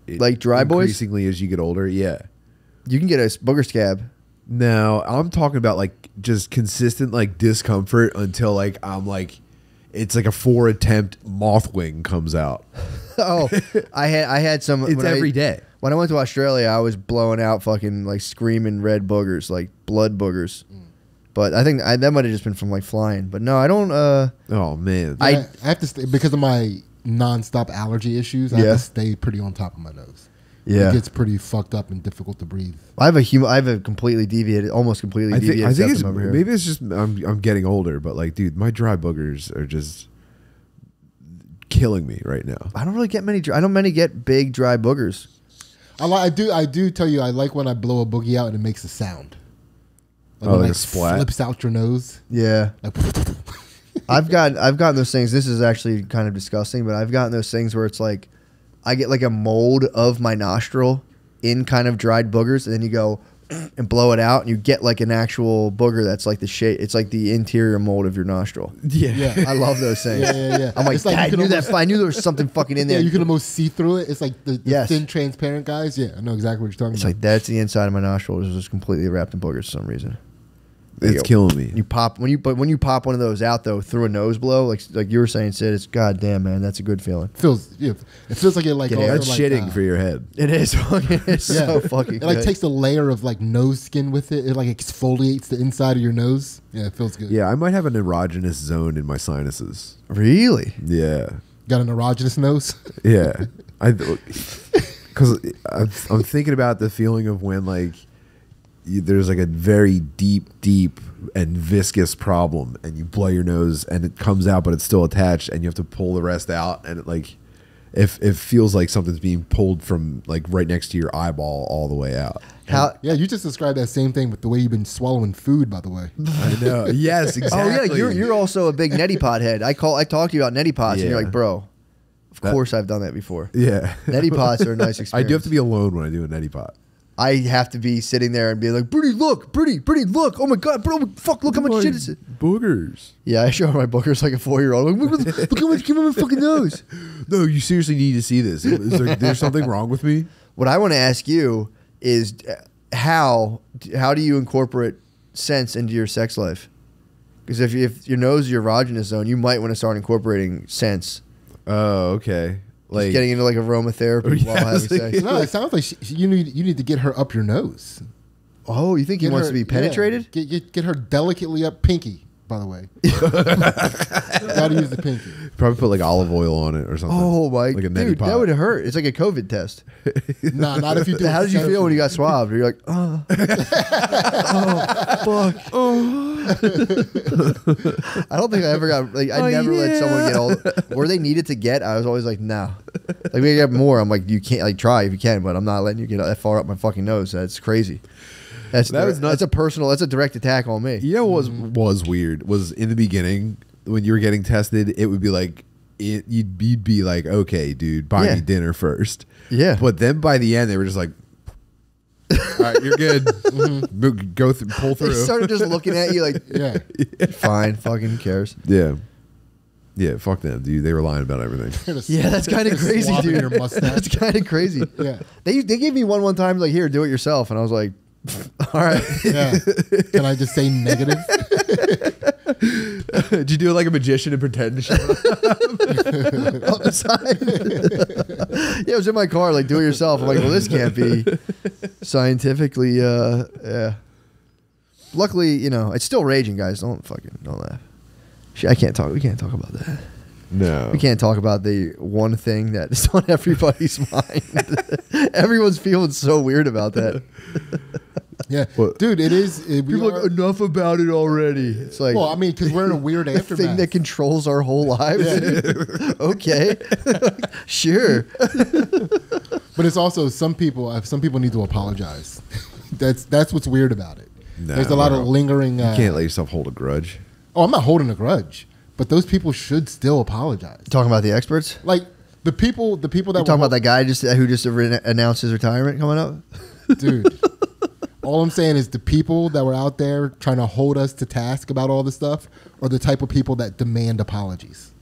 S2: Like dry boys?
S3: increasingly as you get older? Yeah.
S2: You can get a booger scab.
S3: No, I'm talking about like just consistent like discomfort until like I'm like, it's like a 4 attempt moth wing comes out.
S2: Oh, I had some.
S3: It's every day.
S2: When I went to Australia, I was blowing out fucking like screaming red boogers, like blood boogers. But I think that might have just been from like flying. But no, I don't.
S3: Oh man,
S1: I have to stay because of my nonstop allergy issues. I have to stay pretty on top of my nose.
S2: Yeah.
S1: It gets pretty fucked up and difficult to breathe.
S2: I have a completely deviated, almost completely deviated
S3: I think it's
S2: septum over here.
S3: maybe it's just I'm getting older, but like, dude, my dry boogers are just killing me right now.
S2: I don't really get many. I don't many get big dry boogers.
S1: I do tell you I like when I blow a boogie out and it makes a sound.
S3: Oh,
S1: when
S3: like
S1: it
S3: a splat?
S1: flips out your nose.
S2: Yeah.
S1: Like,
S2: I've gotten those things. This is actually kind of disgusting, but I've gotten those things where it's like I get like a mold of my nostril in kind of dried boogers, and then you go and blow it out, and you get like an actual booger that's like the shape. It's like the interior mold of your nostril.
S1: yeah.
S2: I love those things.
S1: Yeah.
S2: I'm like,
S1: It's like
S2: "Dad,
S1: you can
S2: I knew there was something fucking in
S1: Yeah,
S2: there.
S1: you can almost see through it. It's like the
S2: Yes.
S1: thin, transparent guys. Yeah, I know exactly what you're talking
S2: It's
S1: about.
S2: like that's the inside of my nostril. It's just completely wrapped in boogers for some reason.
S3: It's killing me.
S2: You pop when you pop one of those out though through a nose blow, like you were saying, Sid. It's goddamn, man. That's a good feeling.
S1: It feels like it like
S2: Get
S1: goes
S2: air.
S3: That's
S1: like,
S3: shitting for your head.
S2: It is. It's so fucking.
S1: It like
S2: good.
S1: takes a layer of like nose skin with it. It like exfoliates the inside of your nose. Yeah, it feels good.
S3: Yeah, I might have an erogenous zone in my sinuses.
S2: Really?
S3: Yeah,
S1: Got an erogenous nose.
S3: yeah. Because I'm thinking about the feeling of when like there's like a very deep and viscous problem, and you blow your nose and it comes out, but it's still attached, and you have to pull the rest out, and it feels like something's being pulled from like right next to your eyeball all the way out.
S2: How?
S1: Yeah, you just described that same thing with the way you've been swallowing food. By the way,
S3: I know. Yes, exactly.
S2: Oh yeah, you're also a big neti pot head. I talked to you about neti pots, and you're
S3: Yeah.
S2: like, bro, of course I've done that before.
S3: Yeah.
S2: Neti pots are a nice experience.
S3: I do have to be alone when I do a neti pot.
S2: I have to be sitting there and be like, Birdie, look, Birdie, look. Oh my God, bro, fuck, look how much shit is it.
S3: Boogers.
S2: Yeah, I show her my boogers like a 4-year-old. Like, look how much came out of my fucking nose.
S3: No, you seriously need to see this. There's something wrong with me?
S2: What I want to ask you is how do you incorporate scents into your sex life? Because if your nose is your erogenous zone, you might want to start incorporating scents.
S3: Oh, okay.
S2: Like getting into like aromatherapy while having sex.
S1: no, it sounds like you need to get her up your nose.
S2: Oh, you think he
S1: Get
S2: wants
S1: her-
S2: to be penetrated?
S1: Yeah, get her delicately up pinky by the way. Gotta use the pinky.
S3: Probably put like olive oil on it or something.
S2: Oh my,
S3: like a neti
S2: dude,
S3: pot.
S2: that would hurt. It's like a COVID test.
S1: Nah, not if you do.
S2: How did you feel when you got swabbed? You're like, oh, fuck. I don't think I ever got like I never let someone get all where they needed to get. I was always like, no. Like we get more. I'm like, you can't like try if you can, but I'm not letting you get that far up my fucking nose. That's crazy. That's a personal. That's a direct attack on me.
S3: You know what was weird was in the beginning when you were getting tested, it would be like you'd be like, okay, dude, buy me dinner first.
S2: Yeah.
S3: But then by the end, they were just like, all right, you're good. Go through, pull through.
S2: They started just looking at you like,
S1: Yeah.
S2: fine, fucking who cares.
S3: Yeah. Yeah, fuck them, dude. They were lying about everything.
S2: Yeah, that's kind of crazy,
S1: Swabbing
S2: dude.
S1: your mustache.
S2: That's kind of crazy.
S1: Yeah.
S2: They gave me one time like, here, do it yourself, and I was like, all right.
S1: Yeah. Can I just say negative?
S3: Did you do it like a magician and pretend to show up?
S2: On the side. Yeah, it was in my car, like, do it yourself. I'm like, well, this can't be scientifically, yeah. Luckily, you know, it's still raging, guys. Don't laugh. We can't talk about that.
S3: No.
S2: We can't talk about the one thing that is on everybody's mind. Everyone's feeling so weird about that.
S1: Yeah.
S3: What?
S1: Dude, it is.
S2: People are like, enough about it already. It's like,
S1: Well, I mean, because we're in a weird
S2: the
S1: aftermath.
S2: thing that controls our whole lives. Okay. Sure.
S1: But it's also some people need to apologize. That's what's weird about it.
S3: No,
S1: There's a lot of lingering.
S3: You can't let yourself hold a grudge.
S1: Oh, I'm not holding a grudge, but those people should still apologize.
S2: Talking about the experts?
S1: Like the people that
S2: You're talking about that guy who just announced his retirement coming up?
S1: dude. All I'm saying is the people that were out there trying to hold us to task about all this stuff are the type of people that demand apologies.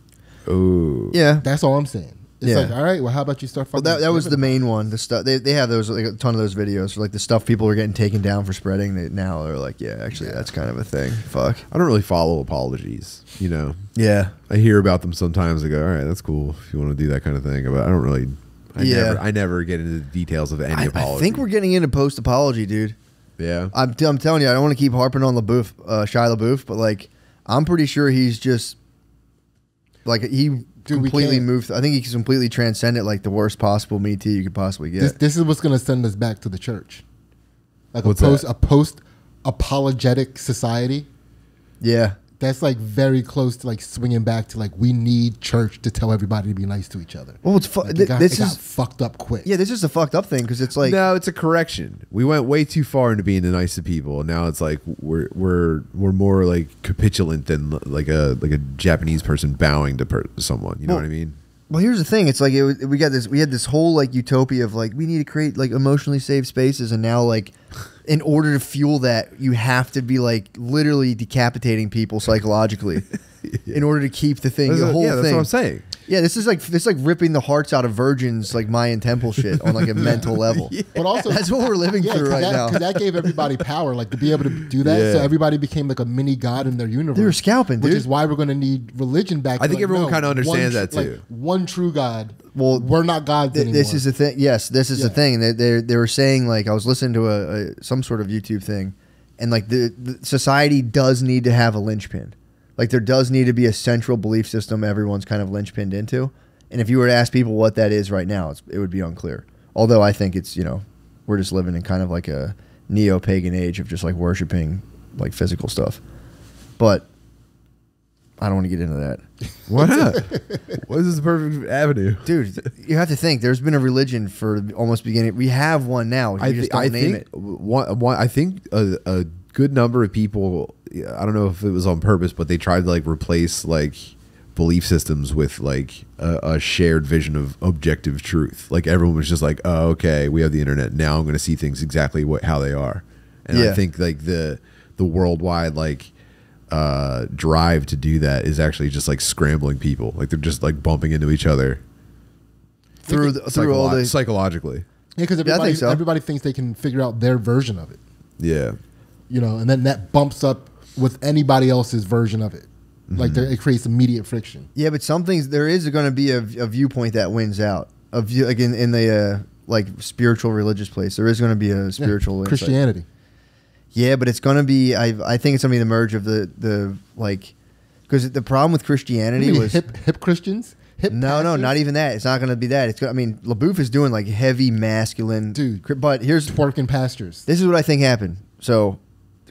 S3: Oh.
S2: Yeah.
S1: That's all I'm saying. It's like, all right, well, how about you start fucking...
S2: Well, that was the main one. The stuff they have those like a ton of those videos for like the stuff people are getting taken down for spreading. Now they're like, yeah, actually, that's kind of a thing. Fuck.
S3: I don't really follow apologies, you know.
S2: Yeah.
S3: I hear about them sometimes. I go, all right, that's cool if you want to do that kind of thing. But I don't really... I never get into the details of any apology.
S2: I think we're getting into post-apology, dude.
S3: Yeah.
S2: I'm telling you, I don't want to keep harping on LaBeouf, Shia LaBeouf, but like, I'm pretty sure he's just like completely moved. I think he's completely transcended like the worst possible Me Too you could possibly get.
S1: This is what's going to send us back to the church, like
S3: What's
S1: a post apologetic society.
S2: Yeah.
S1: That's like very close to like swinging back to like we need church to tell everybody to be nice to each other.
S2: Well, it's
S1: Like, it got fucked up quick.
S2: Yeah, this is a fucked up thing because it's like
S3: no, it's a correction. We went way too far into being nice to people, and now it's like we're more like capitulant than like a Japanese person bowing to someone. You know what I mean?
S2: Well, here's the thing. It's like we had this whole like utopia of like we need to create like emotionally safe spaces, and now like in order to fuel that, you have to be like literally decapitating people psychologically in order to keep the thing. The whole thing.
S3: That's what I'm saying.
S2: Yeah, this is like ripping the hearts out of virgins, like Mayan temple shit on like a mental level.
S3: Yeah.
S1: But also,
S2: That's what we're living through right now.
S1: Because that gave everybody power, like to be able to do that.
S3: Yeah.
S1: So everybody became like a mini god in their universe.
S2: They were scalping, dude.
S1: Which is why we're going to need religion back.
S3: I think everyone kind of understands that too.
S1: Like, one true God.
S2: Well,
S1: we're not gods anymore.
S2: This is the thing. Yes, this is the thing. They were saying like I was listening to some sort of YouTube thing, and like the society does need to have a linchpin. Like there does need to be a central belief system everyone's kind of linchpinned into. And if you were to ask people what that is right now, it would be unclear. Although I think it's, we're just living in kind of like a neo-pagan age of just like worshiping like physical stuff. But I don't want to get into that.
S3: Why not? What is this perfect avenue?
S2: Dude, you have to think there's been a religion for almost beginning. We have one now. You just don't name it.
S3: I think a good number of people, I don't know if it was on purpose, but they tried to like replace like belief systems with like a shared vision of objective truth. Like everyone was just like, oh, okay, we have the internet now, I'm going to see things exactly how they are. And I think like the worldwide like drive to do that is actually just like scrambling people. Like they're just like bumping into each other
S2: through all the
S3: psychologically.
S1: Yeah, because everybody thinks they can figure out their version of it.
S3: Yeah.
S1: And then that bumps up with anybody else's version of it. Like it creates immediate friction.
S2: Yeah, but some things there is going to be a viewpoint that wins out. Like in the like spiritual religious place, there is going to be a spiritual insight.
S1: Christianity.
S2: Yeah, but it's gonna be. I think it's gonna be the merge of the like, because the problem with Christianity was
S1: hip Christians. Hip
S2: no,
S1: pastors?
S2: not even that. It's not gonna be that. It's I mean, LaBouffe is doing like heavy masculine,
S1: Dude.
S2: But here's
S1: Twerking pastors.
S2: this is what I think happened. So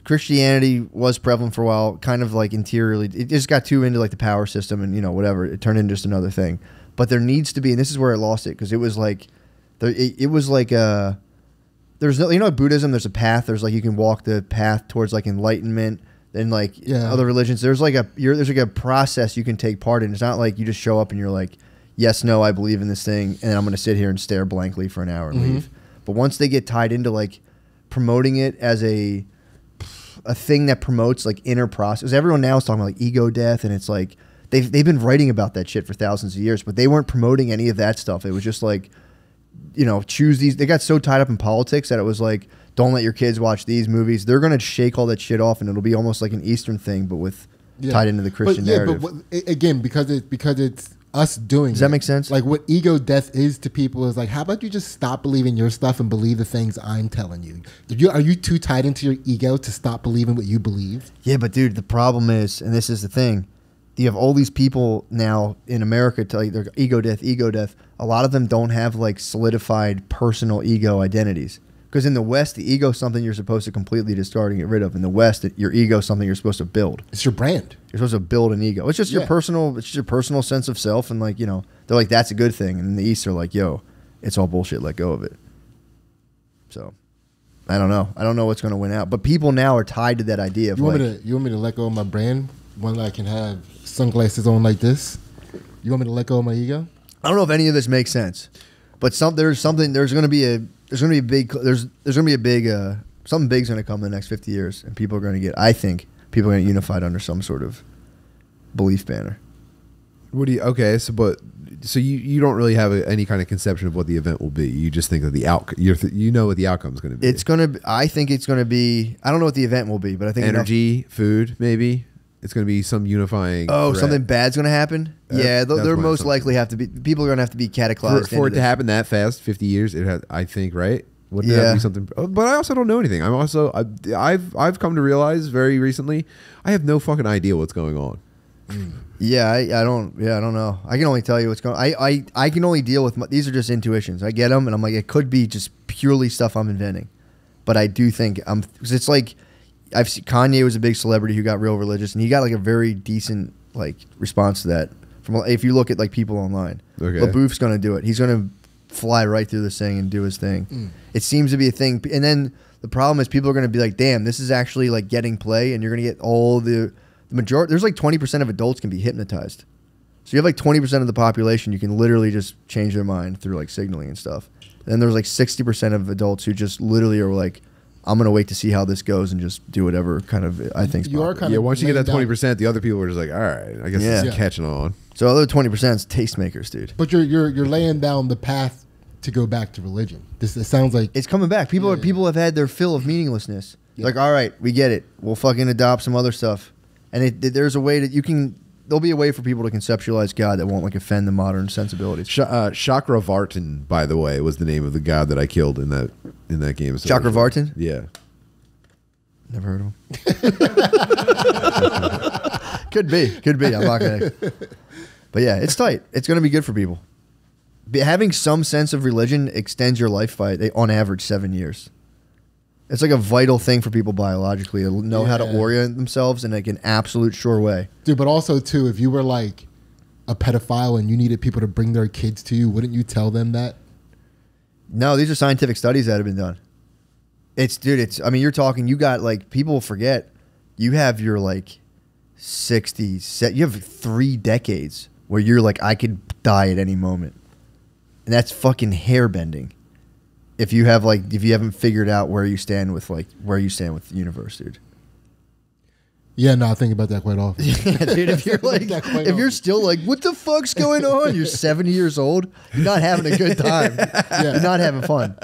S2: Christianity was prevalent for a while, kind of like interiorly. It just got too into like the power system and whatever. It turned into just another thing. But there needs to be, and this is where it lost it, because it was like, it was like there's no Buddhism. There's a path. There's like you can walk the path towards like enlightenment. And like other religions, there's like a process you can take part in. It's not like you just show up and you're like, yes, no, I believe in this thing, and I'm going to sit here and stare blankly for an hour and leave. But once they get tied into like promoting it as a thing that promotes like inner process, everyone now is talking about like ego death, and it's like they've been writing about that shit for thousands of years, but they weren't promoting any of that stuff. It was just like, choose these. They got so tied up in politics that it was like, don't let your kids watch these movies. They're going to shake all that shit off, and it'll be almost like an Eastern thing, but with tied into the Christian narrative.
S1: But again, because it's us doing.
S2: Does that make sense?
S1: Like what ego death is to people is like, how about you just stop believing your stuff and believe the things I'm telling you? Are you too tied into your ego to stop believing what you believe?
S2: Yeah, but dude, the problem is, and this is the thing, you have all these people now in America tell you they're ego death, ego death. A lot of them don't have like solidified personal ego identities. Because in the West, the ego is something you're supposed to completely discard and get rid of. In the West, your ego is something you're supposed to build.
S1: It's your brand.
S2: You're supposed to build an ego. It's just your personal. It's just your personal sense of self, and like they're like that's a good thing. And in the East, they're like, yo, it's all bullshit. Let go of it. So, I don't know. I don't know what's going to win out. But people now are tied to that idea of
S1: You want me to let go of my brand? One that I can have sunglasses on like this. You want me to let go of my ego?
S2: I don't know if any of this makes sense, but there's going to be a big something big's going to come in the next 50 years, and people are going to get. I think people are going to get unified under some sort of belief banner.
S3: What do you? Okay, so you don't really have any kind of conception of what the event will be. You just think that the you know what the outcome is going to be.
S2: It's going to. I think it's going to be. I don't know what the event will be, but I think
S3: energy, food, maybe. It's going to be some unifying.
S2: Oh,
S3: threat.
S2: something bad's going to happen. Yeah, they're most likely have to be. People are going to have to be cataclysmed
S3: for it to happen that fast. 50 years. It has. I think right. Wouldn't that be something? But I also don't know anything. I've come to realize very recently, I have no fucking idea what's going on.
S2: Yeah, I don't know. I can only tell you what's going on. I can only deal with these are just intuitions. I get them, and I'm like, it could be just purely stuff I'm inventing. But I do think because it's like I've seen Kanye was a big celebrity who got real religious, and he got like a very decent like response to that. From if you look at like people online, LaBouffe's going to do it. He's going to fly right through this thing and do his thing. It seems to be a thing, and then the problem is people are going to be like, damn, this is actually like getting play, and you're going to get all the majority. There's like 20% of adults can be hypnotized. So you have like 20% of the population you can literally just change their mind through like signaling and stuff. And then there's like 60% of adults who just literally are like, I'm going to wait to see how this goes and just do whatever kind of I think's popular.
S3: Once you get that 20%, the other people are just like, all right, I guess this is catching on.
S2: So the other 20% is tastemakers, dude.
S1: But you're laying down the path to go back to religion. It sounds like
S2: it's coming back. People have had their fill of meaninglessness. Like, all right, we get it. We'll fucking adopt some other stuff. And there's a way that you can. There'll be a way for people to conceptualize God that won't like offend the modern sensibilities.
S3: Chakravartin, by the way, was the name of the god that I killed in that game.
S2: Chakravartin?
S3: Yeah.
S2: Never heard of him. Could be. I'm not gonna. But yeah, it's tight. It's gonna be good for people. Having some sense of religion extends your life by on average 7 years. It's like a vital thing for people biologically to know how to orient themselves in like an absolute sure way.
S1: Dude, but also too, if you were like a pedophile and you needed people to bring their kids to you, wouldn't you tell them that?
S2: No, these are scientific studies that have been done. You're talking, you got like, people forget, you have your like 60s, you have 3 decades where you're like, I could die at any moment. And that's fucking hair bending. If you haven't figured out where you stand with the universe, dude.
S1: Yeah, no, I think about that quite often.
S2: Yeah, dude, if you're still like, what the fuck's going on? You're 70 years old. You're not having a good time. You're not having fun.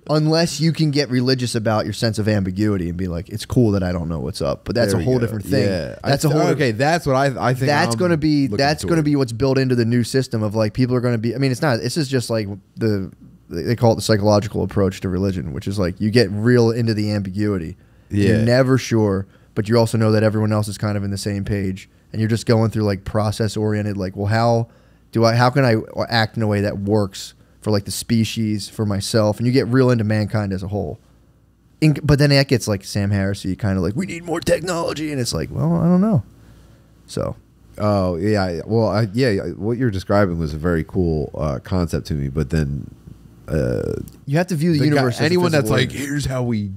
S2: Unless you can get religious about your sense of ambiguity and be like, it's cool that I don't know what's up. But that's a whole different thing.
S3: Yeah.
S2: That's
S3: that's what I think.
S2: That's going to be what's built into the new system of like people are going to be. I mean, it's not. This is just like they call it the psychological approach to religion, which is like you get real into the ambiguity.
S3: Yeah.
S2: You're never sure, but you also know that everyone else is kind of in the same page, and you're just going through like process oriented. Like, well, how can I act in a way that works for like the species, for myself, and you get real into mankind as a whole. But then that gets like Sam Harris-y, kind of like, we need more technology, and it's like, well, I don't know. So.
S3: Oh yeah, well yeah, what you're describing was a very cool concept to me, but then
S2: you have to view the universe. As
S3: anyone that's like,
S2: organism.
S3: here's how we.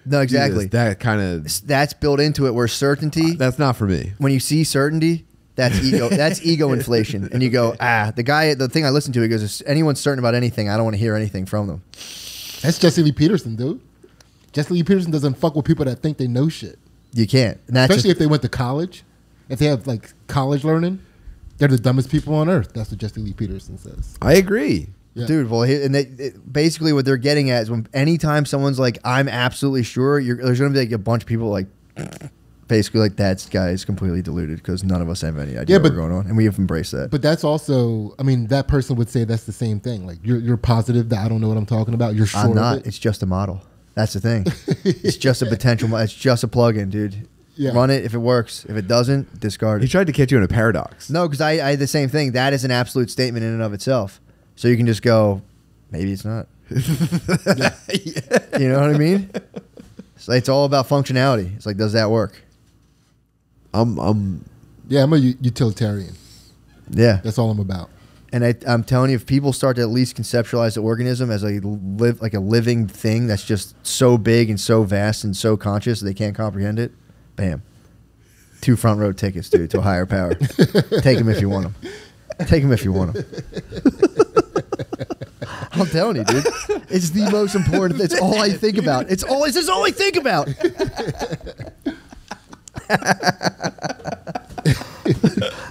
S2: No, exactly.
S3: That kind of
S2: that's built into it. Where certainty,
S3: that's not for me.
S2: when you see certainty, that's ego. That's ego inflation, and you go, the thing I listen to, he goes, if anyone's certain about anything, I don't want to hear anything from them.
S1: That's Jesse Lee Peterson, dude. Jesse Lee Peterson doesn't fuck with people that think they know shit.
S2: You can't, and that's
S1: Especially if they went to college. If they have like college learning, they're the dumbest people on earth. That's what Jesse Lee Peterson says.
S3: I agree.
S1: Yeah.
S2: Dude, well, basically what they're getting at is when anytime someone's like, I'm absolutely sure, there's going to be like a bunch of people like, basically like, that guy is completely deluded because none of us have any idea what's going on, and we have embraced that.
S1: But that's also, I mean, that person would say that's the same thing. Like, you're positive that I don't know what I'm talking about. You're sure
S2: I'm not.
S1: of it.
S2: It's just a model. That's the thing. It's just a potential. It's just a plug-in, dude.
S1: Yeah.
S2: Run it if it works. If it doesn't, discard
S3: He
S2: it.
S3: tried to catch you in a paradox.
S2: No, because I had the same thing. That is an absolute statement in and of itself. So you can just go, maybe it's not. You know what I mean? So it's all about functionality. It's like, does that work?
S3: I'm
S1: I'm a utilitarian.
S2: Yeah.
S1: That's all I'm about.
S2: And I'm telling you, if people start to at least conceptualize the organism as a living thing that's just so big and so vast and so conscious that they can't comprehend it, bam. 2 front row tickets, dude, to a higher power. Take them if you want them. Take them if you want them. I'm telling you, dude. It's the most important. It's all I think about. This is all I think about.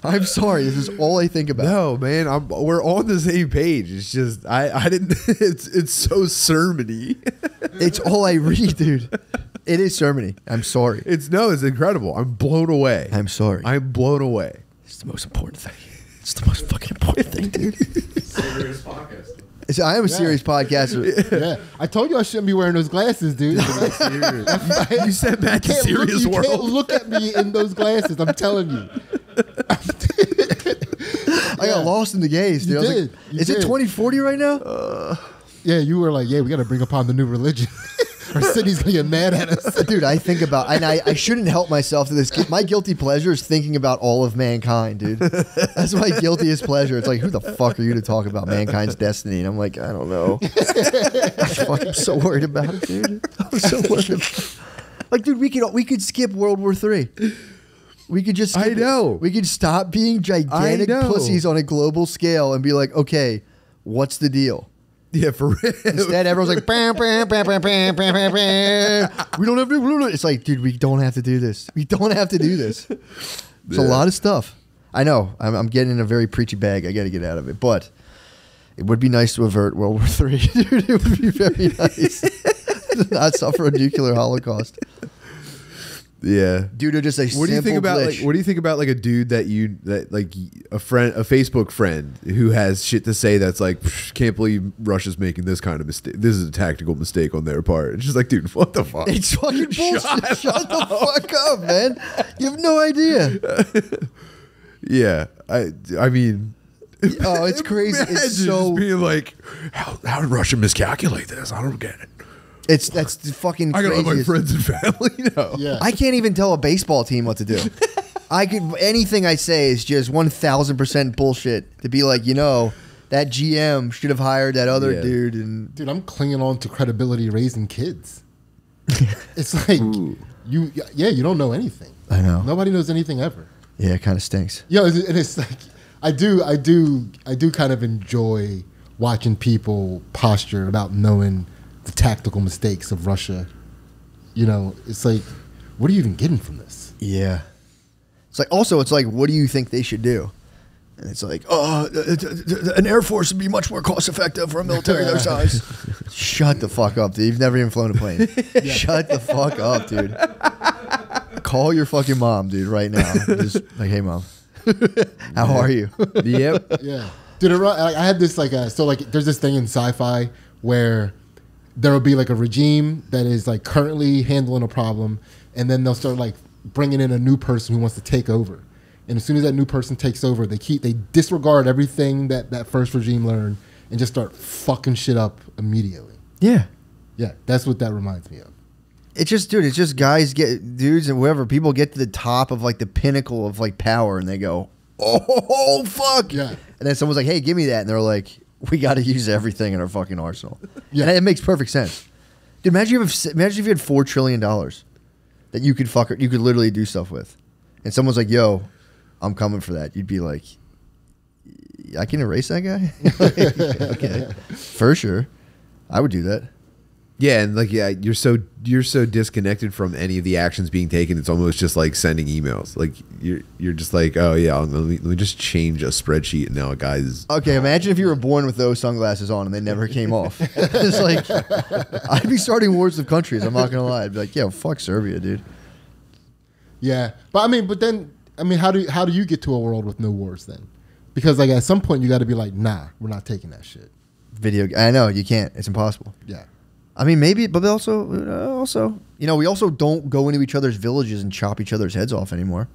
S2: I'm sorry. This is all I think about.
S3: No, man, we're on the same page. It's just I didn't. It's so sermony.
S2: It's all I read, dude. It is sermony. I'm sorry.
S3: It's incredible. I'm blown away.
S2: I'm sorry.
S3: I'm blown away.
S2: It's the most important thing. It's the most fucking important thing, dude.
S3: Serious podcast.
S2: I am a serious podcaster.
S1: Yeah. I told you I shouldn't be wearing those glasses, dude.
S3: You said back to serious
S1: You can't
S3: world.
S1: look at me in those glasses. I'm telling you.
S2: I got lost in the gaze, dude.
S1: You
S2: I was
S1: did.
S2: like,
S1: You
S2: is it
S1: did.
S2: 2040 right now?
S1: Yeah, you were like, yeah, we got to bring upon the new religion. Or Sidney's going to get mad at us.
S2: Dude, I think about, and I shouldn't help myself to this. My guilty pleasure is thinking about all of mankind, dude. That's my guiltiest pleasure. It's like, who the fuck are you to talk about mankind's destiny? And I'm like, I don't know. I'm so worried about it, dude. I'm so worried. Like, dude, we could skip World War III. We could just skip
S3: I know.
S2: We could stop being gigantic pussies on a global scale and be like, okay, what's the deal?
S3: Yeah, for real.
S2: Instead, everyone's like, bam, bam, bam, bam, bam, bam, bam, bam. We don't have to do it. It's like, dude, we don't have to do this. We don't have to do this. It's a lot of stuff. I know. I'm getting in a very preachy bag. I got to get out of it. But it would be nice to avert World War III. Dude, it would be very nice to not suffer a nuclear holocaust.
S3: Yeah.
S2: Due to just a
S3: What do you think about
S2: glitch.
S3: what do you think about like a dude that like a Facebook friend who has shit to say that's like, can't believe Russia's making this kind of mistake. This is a tactical mistake on their part. It's just like, dude, what the fuck?
S2: It's fucking bullshit. Shut the fuck up, man. You have no idea.
S3: Yeah. I mean,
S2: Oh, it's crazy.
S3: imagine
S2: It's so
S3: just being like, how did Russia miscalculate this? I don't get it.
S2: that's the fucking
S3: I gotta let my
S2: craziest.
S3: friends and family know.
S1: Yeah.
S2: I can't even tell a baseball team what to do. Anything I say is just 1,000% bullshit. To be like, that GM should have hired that other
S3: Yeah.
S2: dude, and
S1: Dude, I'm clinging on to credibility raising kids. It's like, you don't know anything.
S2: I know.
S1: Nobody knows anything ever.
S2: Yeah, it kind of stinks.
S1: Yo, and it's like, I do kind of enjoy watching people posture about knowing the tactical mistakes of Russia. It's like, what are you even getting from this?
S2: Yeah. It's like, what do you think they should do? And it's like, an Air Force would be much more cost effective for a military their size. Shut the fuck up, dude. You've never even flown a plane. Shut the fuck up, dude. Call your fucking mom, dude, right now. Just like, hey, mom. How are you?
S3: Yep.
S1: Yeah. Dude, I had this there's this thing in sci-fi where there will be like a regime that is like currently handling a problem, and then they'll start like bringing in a new person who wants to take over. And as soon as that new person takes over, they disregard everything that first regime learned and just start fucking shit up immediately.
S2: Yeah.
S1: Yeah, that's what that reminds me of.
S2: It's just, dude, dudes and whoever, people get to the top of like the pinnacle of like power and they go, oh, fuck.
S1: Yeah.
S2: And then someone's like, hey, give me that. And they're like, we got to use everything in our fucking arsenal.
S1: Yeah.
S2: And it makes perfect sense. Dude, imagine if you had $4 trillion that you could literally do stuff with. And someone's like, yo, I'm coming for that. You'd be like, I can erase that guy? Okay. For sure. I would do that.
S3: Yeah, and like you're so disconnected from any of the actions being taken. It's almost just like sending emails. Like you're just like, oh yeah, let me just change a spreadsheet, and now a guy's
S2: okay. Imagine if you were born with those sunglasses on and they never came off. It's like I'd be starting wars of countries. I'm not gonna lie. I'd be like, yeah, fuck Serbia, dude.
S1: Yeah, but then how do you get to a world with no wars then? Because like at some point you got to be like, nah, we're not taking that shit.
S2: I know you can't. It's impossible.
S1: Yeah.
S2: I mean, maybe, but also, you know, we also don't go into each other's villages and chop each other's heads off anymore.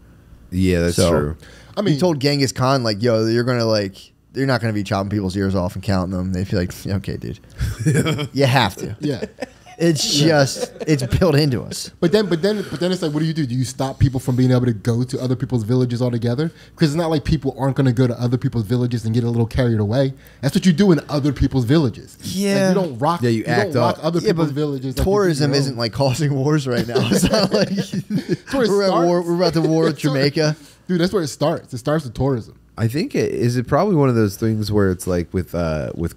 S3: Yeah, that's true.
S1: I mean,
S2: you told Genghis Khan, like, yo, you're not going to be chopping people's ears off and counting them. They feel like, okay, dude, you have to.
S1: Yeah.
S2: It's built into us.
S1: But then it's like, what do? Do you stop people from being able to go to other people's villages altogether? Because it's not like people aren't going to go to other people's villages and get a little carried away. That's what you do in other people's villages.
S2: Yeah.
S1: Like, you don't rock.
S3: Yeah, you
S1: don't
S3: act
S1: rock
S3: up.
S1: other people's villages. Like
S2: Tourism isn't like causing wars right now. It's not like we're about to war with Jamaica.
S1: Dude, that's where it starts. It starts with tourism.
S3: I think is it probably one of those things where it's like with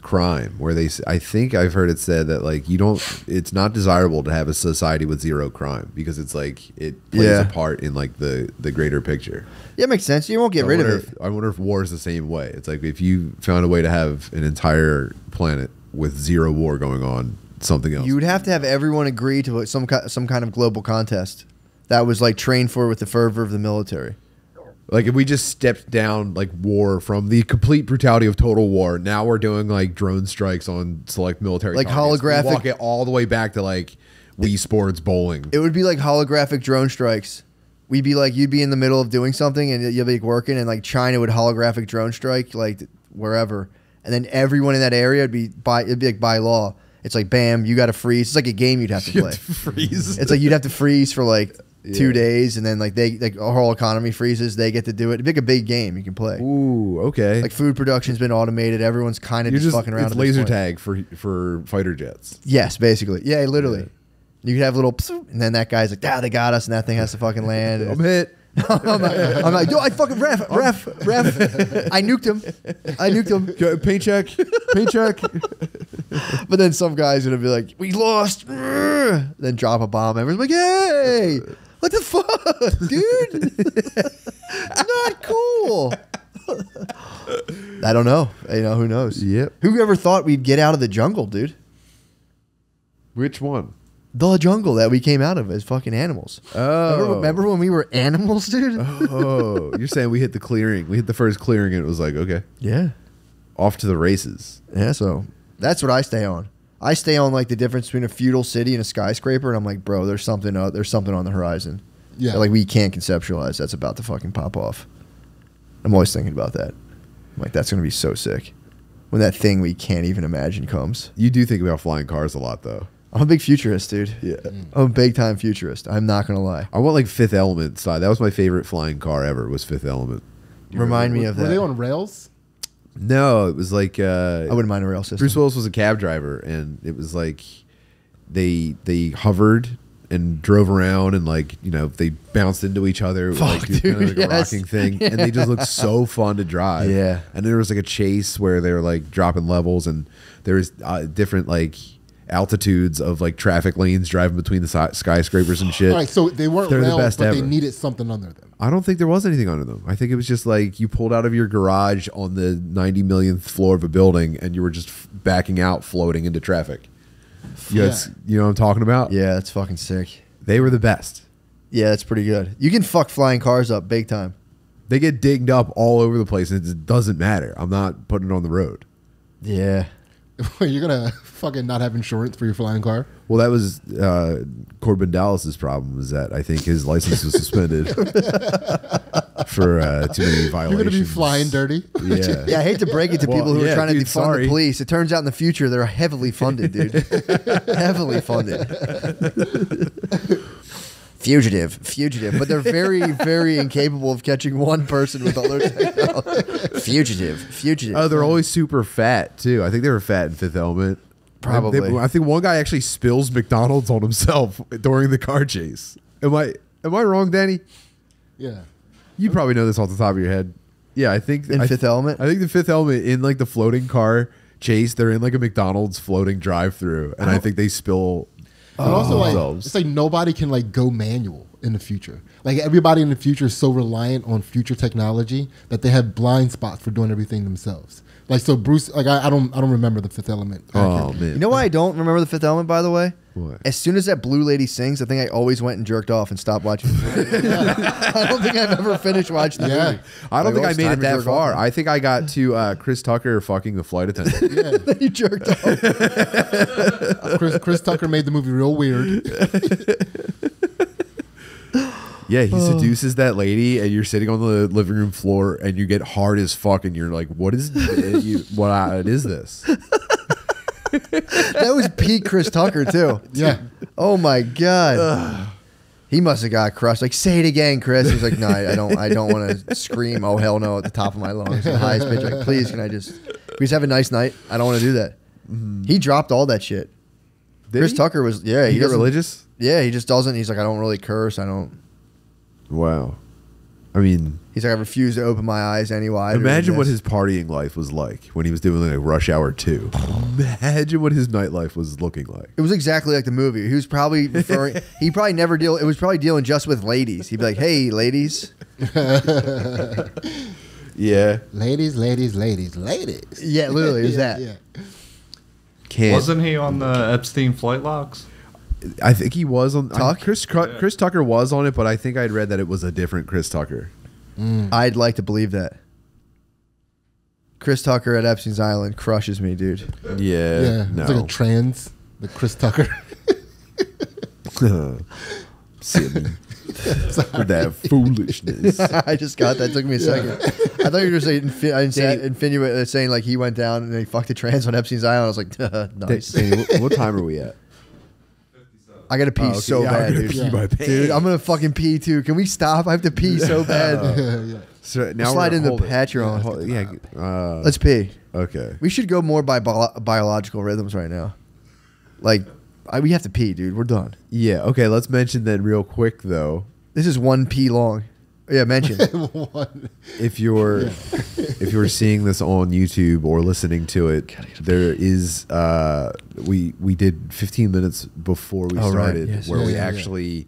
S3: crime, where I think I've heard it said that like it's not desirable to have a society with zero crime because it's like it plays a part in like the greater picture.
S2: Yeah, it makes sense. You won't get rid of it.
S3: I wonder if war is the same way. It's like if you found a way to have an entire planet with zero war going on, something else.
S2: You would have to have everyone agree to some kind of global contest that was like trained for with the fervor of the military.
S3: Like if we just stepped down like war from the complete brutality of total war, now we're doing like drone strikes on select military
S2: like
S3: targets.
S2: holographic.
S3: We walk it all the way back to like Wii Sports bowling.
S2: It would be like holographic drone strikes. We'd be like, you'd be in the middle of doing something and you'd be working, and like China would holographic drone strike like wherever, and then everyone in that area it'd be like by law. It's like bam, you got to freeze. It's like a game you'd have to play.
S3: Freeze.
S2: It's like you'd have to freeze for like 2 days, and then like our whole economy freezes. They get to do it. It'd be like a big game you can play.
S3: Ooh, okay.
S2: Like food production's been automated. Everyone's kind of just fucking around.
S3: It's laser tag for fighter jets.
S2: Yes, basically. Yeah, literally. Yeah. You could have little, and then that guy's like, they got us, and that thing has to fucking land.
S3: I'm hit.
S2: I'm like, yo, I fucking ref. I nuked him.
S3: Paint check.
S2: But then some guy's gonna be like, we lost. Then drop a bomb. Everyone's like, hey, what the fuck, dude? Not cool. I don't know. You know, who knows?
S3: Yep.
S2: Who ever thought we'd get out of the jungle, dude?
S3: Which one?
S2: The jungle that we came out of as fucking animals.
S3: Oh.
S2: Remember when we were animals, dude?
S3: Oh, you're saying we hit the clearing. We hit the first clearing and it was like, okay.
S2: Yeah.
S3: Off to the races.
S2: Yeah, so that's what I stay on. I stay on like the difference between a feudal city and a skyscraper, and I'm like, bro, there's something on the horizon.
S1: Yeah.
S2: That, like we can't conceptualize that's about to fucking pop off. I'm always thinking about that. I'm like, that's going to be so sick. When that thing we can't even imagine comes.
S3: You do think about flying cars a lot, though.
S2: I'm a big futurist, dude.
S3: Yeah.
S2: I'm a big time futurist. I'm not going to lie.
S3: I want like Fifth Element side. That was my favorite flying car ever, was Fifth Element.
S2: Remind me of that.
S1: Were they on rails?
S3: No, it was like...
S2: I wouldn't mind a rail system.
S3: Bruce Willis was a cab driver, and it was like they hovered and drove around, and like, you know, they bounced into each other. It was like,
S2: dude,
S3: kind of like a rocking thing.
S2: Yes.
S3: And they just looked so fun to drive.
S2: Yeah.
S3: And there was like a chase where they were like dropping levels, and there was different like altitudes of like traffic lanes driving between the skyscrapers and shit.
S1: All right, so they weren't
S3: They're
S1: rails,
S3: the best
S1: but
S3: ever.
S1: they needed something under them.
S3: I don't think there was anything under them. I think it was just like you pulled out of your garage on the 90 millionth floor of a building and you were just backing out, floating into traffic. You know what I'm talking about?
S2: Yeah, that's fucking sick.
S3: They were the best.
S2: Yeah, that's pretty good. You can fuck flying cars up big time.
S3: They get dinged up all over the place and it doesn't matter. I'm not putting it on the road.
S2: Yeah.
S1: You're gonna fucking not have insurance for your flying car?
S3: Well, that was Corbin Dallas's problem. Was that I think his license was suspended for too many violations.
S1: You're gonna be flying dirty.
S3: Yeah.
S2: Yeah, I hate to break it to people who are trying to
S3: dude,
S2: defund the police. It turns out in the future they're heavily funded, dude. Heavily funded. Fugitive. But they're very, very incapable of catching one person with all their technology. Fugitive.
S3: Oh, they're always super fat too. I think they were fat in Fifth Element.
S2: Probably.
S3: I think one guy actually spills McDonald's on himself during the car chase. Am I wrong, Danny?
S1: Yeah.
S3: You probably know this off the top of your head. Yeah, I think
S2: In Fifth Element?
S3: I think the Fifth Element in like the floating car chase, they're in like a McDonald's floating drive-through, and I think they spill.
S1: But also, like,
S3: themselves.
S1: it's like nobody can like go manual in the future. Like everybody in the future is so reliant on future technology that they have blind spots for doing everything themselves. Like so, Bruce. Like I don't remember the Fifth Element.
S3: Oh
S1: accurately.
S3: man,
S2: You know why I don't remember the Fifth Element, by the way?
S3: What?
S2: As soon as that blue lady sings, I think I always went and jerked off and stopped watching the movie. I don't think I've ever finished watching the movie.
S3: I don't
S2: Like,
S3: think I
S2: it's
S3: made
S2: time
S3: it
S2: to
S3: that
S2: jerk
S3: far.
S2: off.
S3: I think I got to Chris Tucker fucking the flight attendant.
S1: Yeah.
S2: You jerked off.
S1: Chris Tucker made the movie real weird.
S3: Yeah, he seduces that lady, and you're sitting on the living room floor, and you get hard as fuck, and you're like, "What is what is this?"
S2: That was peak Chris Tucker, too.
S1: Yeah.
S2: Oh, my God. He must have got crushed. Like, say it again, Chris. He's like, no, I don't want to scream, oh, hell no, at the top of my lungs. The highest pitch. Like, please, can we just have a nice night? I don't want to do that. He dropped all that shit.
S3: Did
S2: Chris
S3: he?
S2: Tucker was, yeah.
S3: He got
S2: doesn't-
S3: religious.
S2: Yeah, he just doesn't. He's like, I don't really curse. I don't.
S3: Wow. I mean,
S2: He's like, I refuse to open my eyes any wider.
S3: imagine
S2: than
S3: what
S2: this.
S3: his partying life was like when he was doing like Rush Hour 2. Imagine what his nightlife was looking like.
S2: It was exactly like the movie. He was probably referring. He probably never deal. It was probably dealing just with ladies. He'd be like, "Hey, ladies."
S3: Yeah.
S1: Ladies.
S2: Yeah, literally, it was
S1: Yeah,
S2: that.
S1: yeah.
S3: Can't.
S4: Wasn't he on the Epstein flight logs?
S3: I think he was on
S2: Tuck?
S3: Chris Tucker was on it, but I think I'd read that it was a different Chris Tucker.
S2: I'd like to believe that. Chris Tucker at Epstein's Island crushes me, dude.
S3: Yeah.
S1: Yeah.
S3: No.
S1: It's like a trans, the Chris Tucker.
S3: Silly. That foolishness.
S2: I just got that. It took me a second. I thought you were going to say insinuate saying like he went down and he fucked a trans on Epstein's Island. I was like, nice.
S3: Danny, what time are we at?
S2: I got to pee so
S3: Yeah,
S2: bad,
S3: I'm gonna
S2: dude.
S3: pee my pants.
S2: Dude, I'm gonna fucking pee too. Can we stop? I have to pee so bad.
S1: Yeah.
S3: So now
S2: Slide
S3: we're-
S2: into
S3: hold it.
S2: Patreon.
S3: Yeah.
S2: Let's pee.
S3: Okay.
S2: We should go more by biological rhythms right now. Like, we have to pee, dude. We're done.
S3: Yeah. Okay. Let's mention then real quick though.
S2: This is one pee long. Yeah, mention.
S1: One.
S3: If you're seeing this on YouTube or listening to it, there is we did 15 minutes before we
S2: Oh, right.
S3: started
S2: Yes.
S3: where
S1: Yeah,
S3: we
S1: yeah, yeah.
S3: actually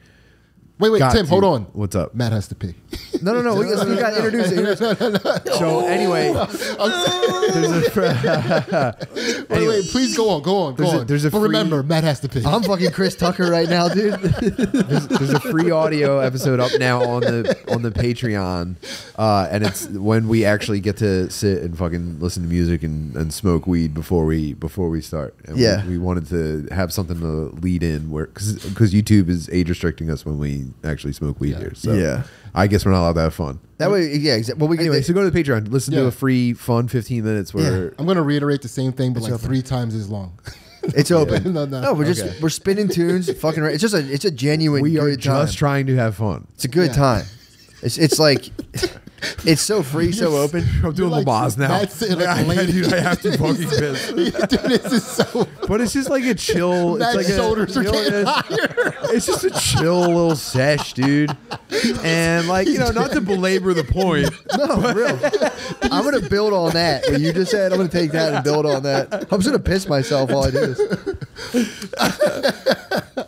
S1: Wait,
S3: got
S1: Tim,
S3: to-
S1: hold on.
S3: What's up?
S1: Matt has to pee.
S2: No. We got to introduce it.
S3: So anyway,
S1: Wait, please go on.
S3: there's a
S1: but
S3: free-
S1: remember, Matt has to pee.
S2: I'm fucking Chris Tucker right now, dude.
S3: there's a free audio episode up now on the Patreon, and it's when we actually get to sit and fucking listen to music and smoke weed before we start. And
S2: Yeah.
S3: we wanted to have something to lead in where because YouTube is age restricting us when we actually smoke weed here. So
S2: Yeah.
S3: I guess we're not allowed to have fun.
S2: That way, yeah. Well, we
S3: Anyway, so go to the Patreon, listen to
S1: Yeah.
S3: a free fun 15 minutes where
S1: I'm going to reiterate the same thing, but
S2: It's
S1: like
S2: open.
S1: 3 times as long.
S2: it's open.
S1: No.
S2: No, we're
S3: Okay.
S2: we're spinning tunes. Fucking. It's a genuine.
S3: we are
S2: good time.
S3: just trying to have fun.
S2: It's a good
S1: Yeah.
S2: time. It's like it's so free, so open.
S3: I'm doing
S1: like-
S3: Lamaze now.
S1: That's it, like lady.
S3: Dude, I have to fucking piss.
S1: Dude, this is so.
S3: But it's just like a chill.
S1: Matt's
S3: It's like
S1: shoulders are getting
S3: it's just a chill little sesh, dude. And like not to belabor the point.
S2: No, real. I'm gonna build on that. What you just said, I'm gonna take that and build on that. I'm just gonna piss myself while I do this.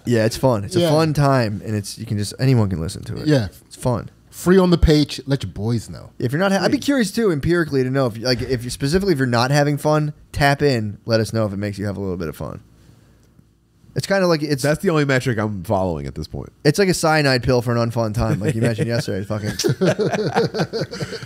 S2: Yeah, it's fun. It's a
S1: Yeah.
S2: fun time, and anyone can listen to it.
S1: Yeah.
S2: It's fun.
S1: Free on the page. Let your boys know.
S2: If you're not, I'd be curious too, empirically, to know if if you're specifically if you're not having fun, tap in. Let us know if it makes you have a little bit of fun. It's kind of like
S3: That's the only metric I'm following at this point.
S2: It's like a cyanide pill for an unfun time, like you mentioned yesterday. Fucking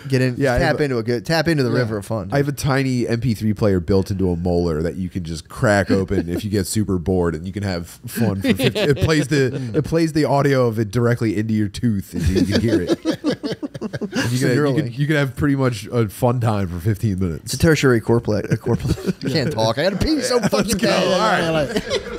S2: get in, tap into the river of fun.
S3: I have a tiny MP3 player built into a molar that you can just crack open if you get super bored, and you can have fun. For 50, it plays the audio of it directly into your tooth, and you can hear it. You can have pretty much a fun time for 15 minutes.
S2: It's a tertiary corplet. I can't talk. I got to pee so fucking bad.
S3: All right.